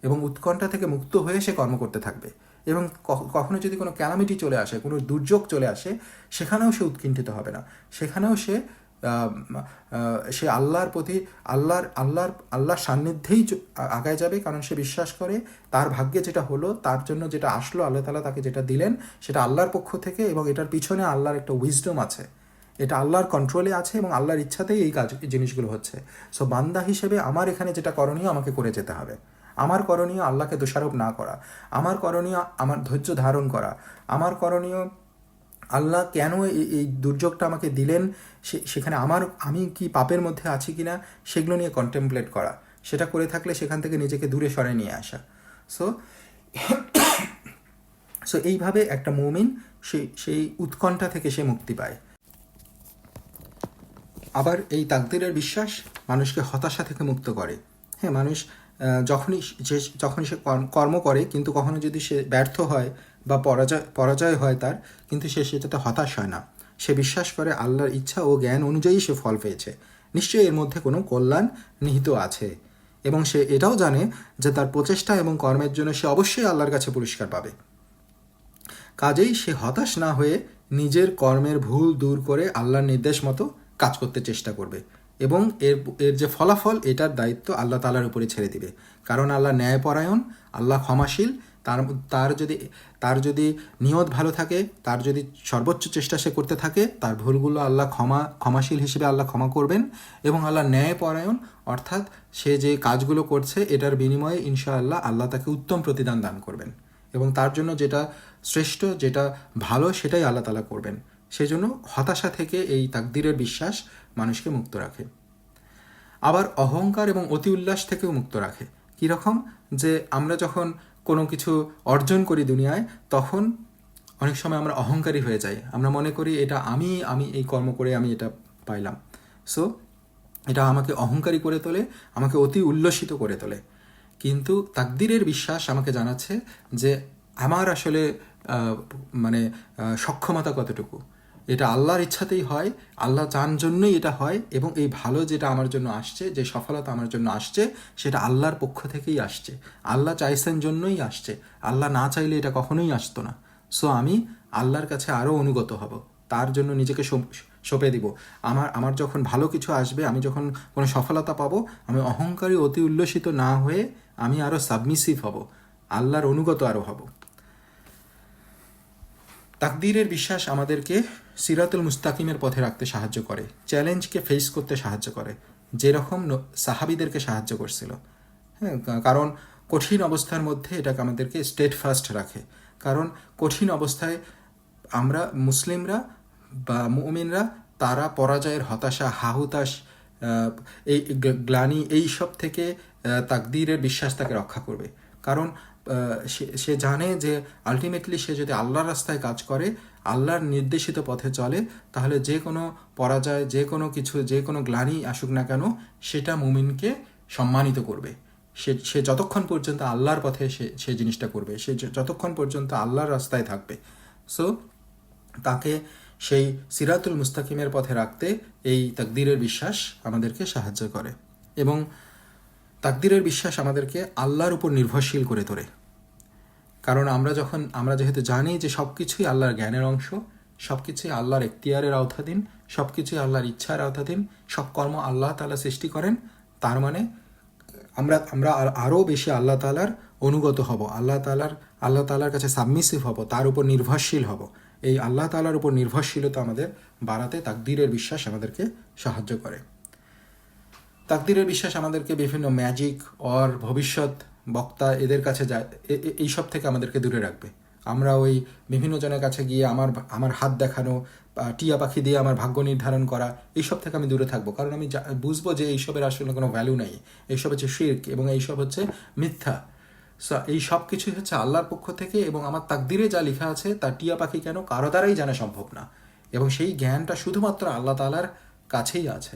এবং উৎকণ্ঠা থেকে মুক্ত হয়ে সে কর্ম করতে থাকবে। এবং কখনো যদি কোনো ক্যালামিটি চলে আসে, কোনো দুর্যোগ চলে আসে, সেখানেও সে উৎকণ্ঠিত হবে না, সেখানেও সে আল্লাহর প্রতি আল্লাহর সান্নিধ্যেই আগায় যাবে, কারণ সে বিশ্বাস করে তার ভাগ্যে যেটা হলো, তার জন্য যেটা আসলো, আল্লাহ তাআলা তাকে যেটা দিলেন সেটা আল্লাহর পক্ষ থেকে, এবং এটার পিছনে আল্লাহর একটা উইজডম আছে, এটা আল্লাহর কন্ট্রোলে আছে, এবং আল্লাহর ইচ্ছাতেই এই জিনিসগুলো হচ্ছে। সো বান্দা হিসেবে আমার এখানে যেটা করণীয়, আমাকে করে যেতে হবে। আমার করণীয় আল্লাহকে দোষারোপ না করা, আমার করণীয় আমার ধৈর্য ধারণ করা, আমার করণীয় আল্লাহ কেন এই দুর্যোগটা আমাকে দিলেন, সেখানে আমি কি পাপের মধ্যে আছি কিনা সেগুলো নিয়ে কন্টেমপ্লেট করা, সেটা করে থাকলে সেখান থেকে নিজেকে দূরে সরে নিয়ে আসা। সো সো এইভাবে একটা মুমিন সেই উৎকণ্ঠা থেকে সে মুক্তি পায়। আবার এই তাকদীরের বিশ্বাস মানুষকে হতাশা থেকে মুক্ত করে। হ্যাঁ, মানুষ যখনই সে কর্ম করে, কিন্তু কখনো যদি সে ব্যর্থ হয় বা পরাজয় হয় তার, কিন্তু সে সেটাতে হতাশ হয় না। সে বিশ্বাস করে আল্লাহর ইচ্ছা ও জ্ঞান অনুযায়ী সে ফল পেয়েছে, নিশ্চয়ই এর মধ্যে কোনো কল্যাণ নিহিত আছে, এবং সে এটাও জানে যে তার প্রচেষ্টা এবং কর্মের জন্য সে অবশ্যই আল্লাহর কাছে পুরস্কার পাবে। কাজেই সে হতাশ না হয়ে নিজের কর্মের ভুল দূর করে আল্লাহর নির্দেশ মতো কাজ করতে চেষ্টা করবে, এবং এর যে ফলাফল, এটার দায়িত্ব আল্লাহ তাআলার উপরে ছেড়ে দিবে। কারণ আল্লাহ ন্যায়পরায়ণ, আল্লাহ ক্ষমাশীল। তার যদি নিয়ত ভালো থাকে, তার যদি সর্বোচ্চ চেষ্টা সে করতে থাকে, তার ভুলগুলো আল্লাহ ক্ষমাশীল হিসেবে আল্লাহ ক্ষমা করবেন, এবং আল্লাহ ন্যায়পরায়ণ, অর্থাৎ সে যে কাজগুলো করছে এটার বিনিময়ে ইনশাআল্লাহ আল্লাহ তাকে উত্তম প্রতিদান দান করবেন, এবং তার জন্য যেটা শ্রেষ্ঠ, যেটা ভালো, সেটাই আল্লাহ তাআলা করবেন। সেই জন্য হতাশা থেকে এই তাকদীরের বিশ্বাস মানুষকে মুক্ত রাখে। আবার অহংকার এবং অতি উল্লাস থেকেও মুক্ত রাখে। কীরকম? যে আমরা যখন কোনো কিছু অর্জন করি দুনিয়ায়, তখন অনেক সময় আমরা অহংকারী হয়ে যাই, আমরা মনে করি এটা আমি এই কর্ম করে আমি এটা পাইলাম। সো এটা আমাকে অহংকারী করে তোলে, আমাকে অতি উল্লসিত করে তোলে। কিন্তু তাকদীরের বিশ্বাস আমাকে জানাচ্ছে যে আমার আসলে সক্ষমতা কতটুকু, এটা আল্লাহর ইচ্ছাতেই হয়, আল্লাহ চান জন্যই এটা হয়, এবং এই ভালো যেটা আমার জন্য আসছে, যে সফলতা আমার জন্য আসছে, সেটা আল্লাহর পক্ষ থেকেই আসছে, আল্লাহ চাইছেন জন্যই আসছে, আল্লাহ না চাইলে এটা কখনোই আসতো না। সো আমি আল্লাহর কাছে আরও অনুগত হব, তার জন্য নিজেকে সঁপে দিব। আমার যখন ভালো কিছু আসবে, আমি যখন কোনো সফলতা পাবো, আমি অহংকারী অতি উল্লসিত না হয়ে আমি আরও সাবমিসিভ হব, আল্লাহর অনুগত আরও হব। তাকদীরের বিশ্বাস আমাদেরকে সিরাতুল মুস্তাকিমের পথে রাখতে সাহায্য করে, চ্যালেঞ্জকে ফেস করতে সাহায্য করে, যেরকম সাহাবীদেরকে সাহায্য করছিল। হ্যাঁ, কারণ কঠিন অবস্থার মধ্যে এটাকে আমাদেরকে স্টেডফাস্ট রাখে। কারণ কঠিন অবস্থায় আমরা মুসলিমরা বা মুমিনরা, তারা পরাজয়ের হতাশা, হাহুতাশ, এই গ্লানি, এই সব থেকে তাকদীরের বিশ্বাস তাকে রক্ষা করবে। কারণ সে জানে যে আলটিমেটলি সে যদি আল্লাহর রাস্তায় কাজ করে, আল্লাহর নির্দেশিত পথে চলে, তাহলে যে কোনো পরাজয়, যে কোনো কিছু, যে কোনো গ্লানি আসুক না কেন, সেটা মুমিনকে সম্মানিত করবে। সে যতক্ষণ পর্যন্ত আল্লাহর পথে সে জিনিসটা করবে, সে যতক্ষণ পর্যন্ত আল্লাহর রাস্তায় থাকবে। সো তাকে সেই সিরাতুল মুস্তাকিমের পথে রাখতে এই তাকদীরের বিশ্বাস আমাদেরকে সাহায্য করে, এবং তাকদীরের বিশ্বাস আমাদেরকে আল্লাহর উপর নির্ভরশীল করে তোলে। কারণ আমরা যেহেতু জানি যে সব কিছুই আল্লাহর জ্ঞানের অংশ, সব কিছুই আল্লাহর এখতিয়ারের আওতাধীন, সব কিছুই আল্লাহর ইচ্ছার আওতাধীন, সব কর্ম আল্লাহ তাআলা সৃষ্টি করেন, তার মানে আমরা আরও বেশি আল্লাহ তাআলার অনুগত হব, আল্লাহ তাআলার কাছে সাবমিসিভ হব, তার উপর নির্ভরশীল হব। এই আল্লাহ তাআলার উপর নির্ভরশীলতা আমাদের বাড়াতে তাকদীরের বিশ্বাস আমাদেরকে সাহায্য করে। তাকদীরের বিশ্বাস আমাদেরকে বিভিন্ন ম্যাজিক আর ভবিষ্যৎ বক্তা, এদের কাছে যায়, এইসব থেকে আমাদেরকে দূরে রাখবে। আমরা ওই বিভিন্ন জনের কাছে গিয়ে আমার হাত দেখানো, টিয়া পাখি দিয়ে আমার ভাগ্য নির্ধারণ করা, এইসব থেকে আমি দূরে থাকবো। কারণ আমি বুঝবো যে এইসবের আসলে কোনো ভ্যালু নেই, এইসব হচ্ছে শিরক এবং এইসব হচ্ছে মিথ্যা। সো এই সব কিছুই হচ্ছে আল্লাহর পক্ষ থেকে, এবং আমার তাকদিরে যা লেখা আছে তা টিয়া পাখি কেন কারো দ্বারাই জানা সম্ভব না, এবং সেই জ্ঞানটা শুধুমাত্র আল্লাহ তাআলার কাছেই আছে।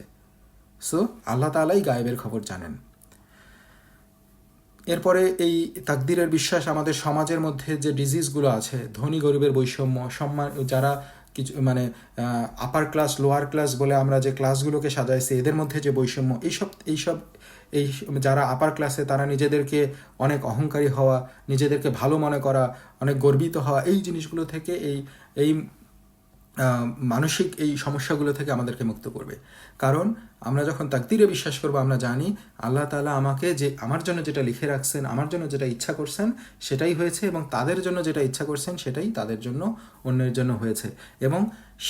সো আল্লাহ তাআলাই গায়েবের খবর জানেন। এরপরে এই তাকদিরের বিশ্বাস আমাদের সমাজের মধ্যে যে ডিজিজগুলো আছে, ধনী গরিবের বৈষম্য, সম্মান, যারা কিছু মানে আপার ক্লাস লোয়ার ক্লাস বলে আমরা যে ক্লাসগুলোকে সাজাইছি, এদের মধ্যে যে বৈষম্য, এইসব যারা আপার ক্লাসে তারা নিজেদেরকে অনেক অহংকারী হওয়া, নিজেদেরকে ভালো মনে করা, অনেক গর্বিত হওয়া, এই জিনিসগুলো থেকে এই মানসিক এই সমস্যাগুলো থেকে আমাদেরকে মুক্ত করবে। কারণ আমরা যখন তাকদিরে বিশ্বাস করবো, আমরা জানি আল্লাহ তাআলা আমাকে যে আমার জন্য যেটা লিখে রাখছেন, আমার জন্য যেটা ইচ্ছা করছেন সেটাই হয়েছে, এবং তাদের জন্য যেটা ইচ্ছা করছেন সেটাই তাদের জন্য, অন্যের জন্য হয়েছে, এবং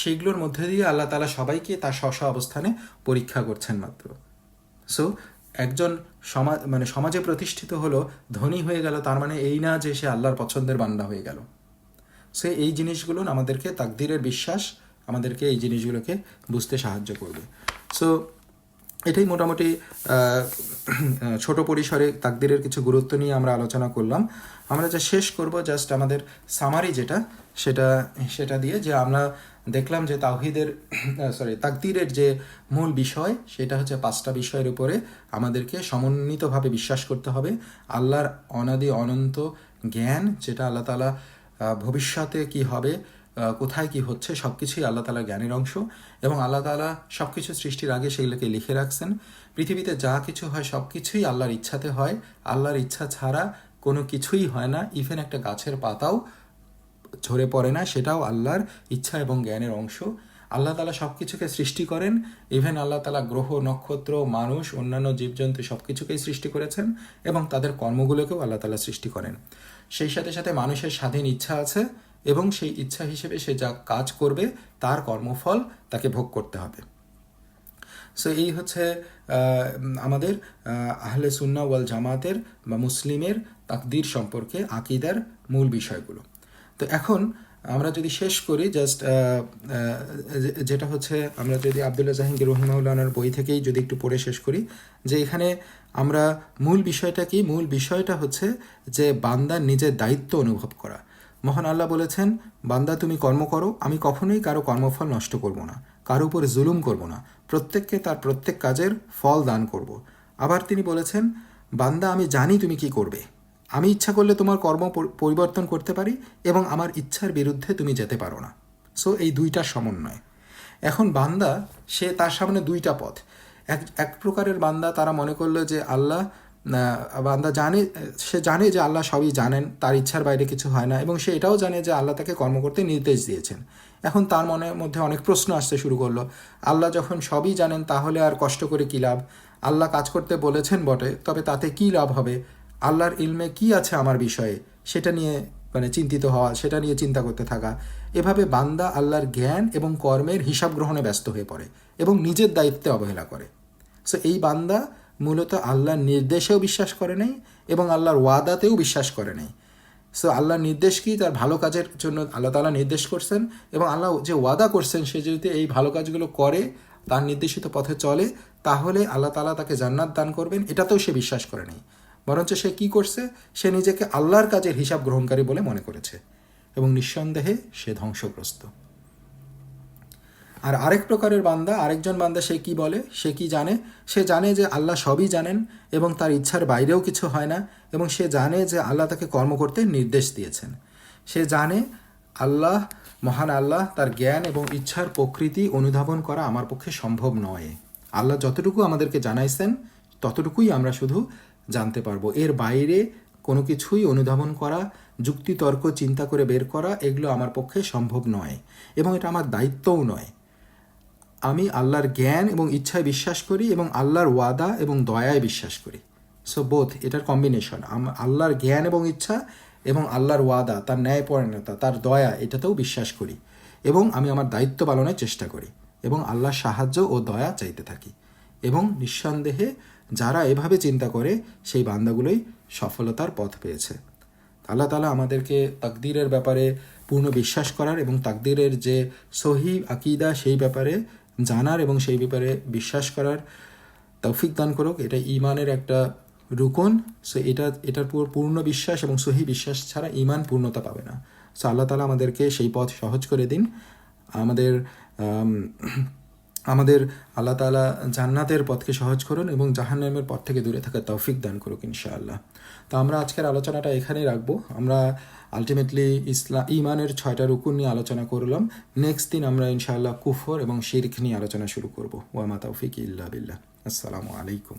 সেগুলোর মধ্যে দিয়ে আল্লাহ তাআলা সবাইকে তার স্ব স্ব অবস্থানে পরীক্ষা করছেন মাত্র। সো একজন সমাজে প্রতিষ্ঠিত হলো, ধনী হয়ে গেল, তার মানে এই না যে সে আল্লাহর পছন্দের বান্দা হয়ে গেল। সে এই জিনিসগুলো আমাদেরকে, তাকদিরের বিশ্বাস আমাদেরকে এই জিনিসগুলোকে বুঝতে সাহায্য করবে। সো এটাই মোটামুটি ছোট পরিসরে তাকদিরের কিছু গুরুত্ব নিয়ে আমরা আলোচনা করলাম। আমরা যা শেষ করব জাস্ট আমাদের সামারি যেটা, সেটা দিয়ে, যে আমরা দেখলাম যে তাকদিরের যে মূল বিষয় সেটা হচ্ছে 5টা বিষয়ের উপরে আমাদেরকে সমন্বিতভাবে বিশ্বাস করতে হবে। আল্লাহর অনাদি অনন্ত জ্ঞান, যেটা আল্লাহ তাআলা ভবিষ্যতে কি হবে, কোথায় কি হচ্ছে, সব কিছুই আল্লাহ তাআলার জ্ঞানের অংশ, এবং আল্লাহ তাআলা সব কিছু সৃষ্টির আগে সেগুলোকে লিখে রাখছেন। পৃথিবীতে যা কিছু হয় সব কিছুই আল্লাহর ইচ্ছাতে হয়, আল্লাহর ইচ্ছা ছাড়া কোনো কিছুই হয় না। ইভেন একটা গাছের পাতাও ঝরে পড়ে না, সেটাও আল্লাহর ইচ্ছা এবং জ্ঞানের অংশ। আল্লাহ তাআলা সব কিছুকে সৃষ্টি করেন, ইভেন আল্লাহ তাআলা গ্রহ, নক্ষত্র, মানুষ, অন্যান্য জীবজন্তু সব কিছুকেই সৃষ্টি করেছেন, এবং তাদের কর্মগুলোকেও আল্লাহ তাআলা সৃষ্টি করেন। সেই সাথে সাথে মানুষের স্বাধীন ইচ্ছা আছে, এবং সেই ইচ্ছা হিসেবে সে যা কাজ করবে তার কর্মফল তাকে ভোগ করতে হবে। সো এই হচ্ছে আমাদের আহলে সুন্নাহ ওয়াল জামাতের বা মুসলিমের তাকদীর সম্পর্কে আকীদার মূল বিষয়গুলো। তো এখন আমরা যদি শেষ করি, জাস্ট যেটা হচ্ছে, আমরা যদি আব্দুল্লাহ জাহাঙ্গীর রহিমাহুল্লাহর বই থেকেই যদি একটু পড়ে শেষ করি, যে এখানে আমরা মূল বিষয়টা কি, মূল বিষয়টা হচ্ছে যে বান্দার নিজের দায়িত্ব অনুভব করা। মহান আল্লাহ বলেছেন, বান্দা তুমি কর্ম করো, আমি কখনোই কারো কর্মফল নষ্ট করব না, কারো উপর জুলুম করব না, প্রত্যেককে তার প্রত্যেক কাজের ফল দান করব। আবার তিনি বলেছেন, বান্দা আমি জানি তুমি কি করবে, আমি ইচ্ছা করলে তোমার কর্ম পরিবর্তন করতে পারি, এবং আমার ইচ্ছার বিরুদ্ধে তুমি যেতে পারো না। সো এই দুইটার সমন্বয়। এখন বান্দা, সে তার সামনে দুইটা পথ। এক প্রকারের বান্দা, তারা মনে করলো যে বান্দা সে জানে যে আল্লাহ সবই জানেন, তার ইচ্ছার বাইরে কিছু হয় না, এবং সে এটাও জানে যে আল্লাহ তাকে কর্ম করতে নির্দেশ দিয়েছেন। এখন তার মনের মধ্যে অনেক প্রশ্ন আসতে শুরু করলো, আল্লাহ যখন সবই জানেন তাহলে আর কষ্ট করে কী লাভ? আল্লাহ কাজ করতে বলেছেন বটে, তবে তাতে কী লাভ হবে? আল্লাহর ইলমে কি আছে আমার বিষয়ে, সেটা নিয়ে চিন্তিত হওয়া, সেটা নিয়ে চিন্তা করতে থাকা। এভাবে বান্দা আল্লাহর জ্ঞান এবং কর্মের হিসাব গ্রহণে ব্যস্ত হয়ে পড়ে এবং নিজের দায়িত্বে অবহেলা করে। সো এই বান্দা মূলত আল্লাহর নির্দেশেও বিশ্বাস করে নাই এবং আল্লাহর ওয়াদাতেও বিশ্বাস করে নাই। সো আল্লাহর নির্দেশ কি? তার ভালো কাজের জন্য আল্লাহ তাআলা নির্দেশ করছেন, এবং আল্লাহ যে ওয়াদা করছেন সে যদি এই ভালো কাজগুলো করে, তার নির্দেশিত পথে চলে, তাহলে আল্লাহ তাআলা তাকে জান্নাত দান করবেন, এটাতেও সে বিশ্বাস করে নাই। বরঞ্চ সে কি করছে? সে নিজেকে আল্লাহর কাজের হিসাব গ্রহণকারী বলে মনে করেছে, এবং নিঃসন্দেহে সে ধ্বংসগ্রস্ত। আর আরেক প্রকারের বান্দা, আরেকজন বান্দা, সে কি বলে, সে কি জানে? সে জানে যে আল্লাহ সবই জানেন এবং তার ইচ্ছার বাইরেও কিছু হয় না, এবং সে জানে যে আল্লাহ তাকে কর্ম করতে নির্দেশ দিয়েছেন। সে জানে আল্লাহ, মহান আল্লাহ, তার জ্ঞান এবং ইচ্ছার প্রকৃতি অনুধাবন করা আমার পক্ষে সম্ভব নয়। আল্লাহ যতটুকু আমাদেরকে জানাইছেন ততটুকুই আমরা শুধু জানতে পারবো, এর বাইরে কোনো কিছুই অনুধাবন করা, যুক্তিতর্ক চিন্তা করে বের করা, এগুলো আমার পক্ষে সম্ভব নয়, এবং এটা আমার দায়িত্বও নয়। আমি আল্লাহর জ্ঞান এবং ইচ্ছায় বিশ্বাস করি, এবং আল্লাহর ওয়াদা এবং দয়ায় বিশ্বাস করি। সো বোথ, এটার কম্বিনেশন, আল্লাহর জ্ঞান এবং ইচ্ছা এবং আল্লাহর ওয়াদা, তার ন্যায়পরায়ণতা, তার দয়া, এটাতেও বিশ্বাস করি, এবং আমি আমার দায়িত্ব পালনের চেষ্টা করি, এবং আল্লাহর সাহায্য ও দয়া চাইতে থাকি। এবং নিঃসন্দেহে যারা এভাবে চিন্তা করে সেই বান্দাগুলোই সফলতার পথ পেয়েছে। আল্লাহ তাআলা আমাদেরকে তাকদীরের ব্যাপারে পূর্ণ বিশ্বাস করার এবং তাকদীরের যে সহি আকিদা সেই ব্যাপারে জানার এবং সেই ব্যাপারে বিশ্বাস করার তৌফিক দান করুক। এটা ঈমানের একটা রুকন। সো এটার পূর্ণ বিশ্বাস এবং সহি বিশ্বাস ছাড়া ঈমান পূর্ণতা পাবে না। সো আল্লাহ তাআলা আমাদেরকে সেই পথ সহজ করে দিন। আমাদের আমাদের আল্লাহ তাআলা জান্নাতের পথকে সহজ করুন এবং জাহান্নামের পথ থেকে দূরে থাকার তৌফিক দান করুক ইনশাআল্লাহ। তো আমরা আজকের আলোচনাটা এখানেই রাখবো। আমরা আলটিমেটলি ঈমানের 6টা রুকুন নিয়ে আলোচনা করলাম। নেক্সট দিন আমরা ইনশাআল্লাহ কুফর এবং শিরক নিয়ে আলোচনা শুরু করব। ওয়া মা তাওফিক ইল্লা বিল্লাহ। আসসালামু আলাইকুম।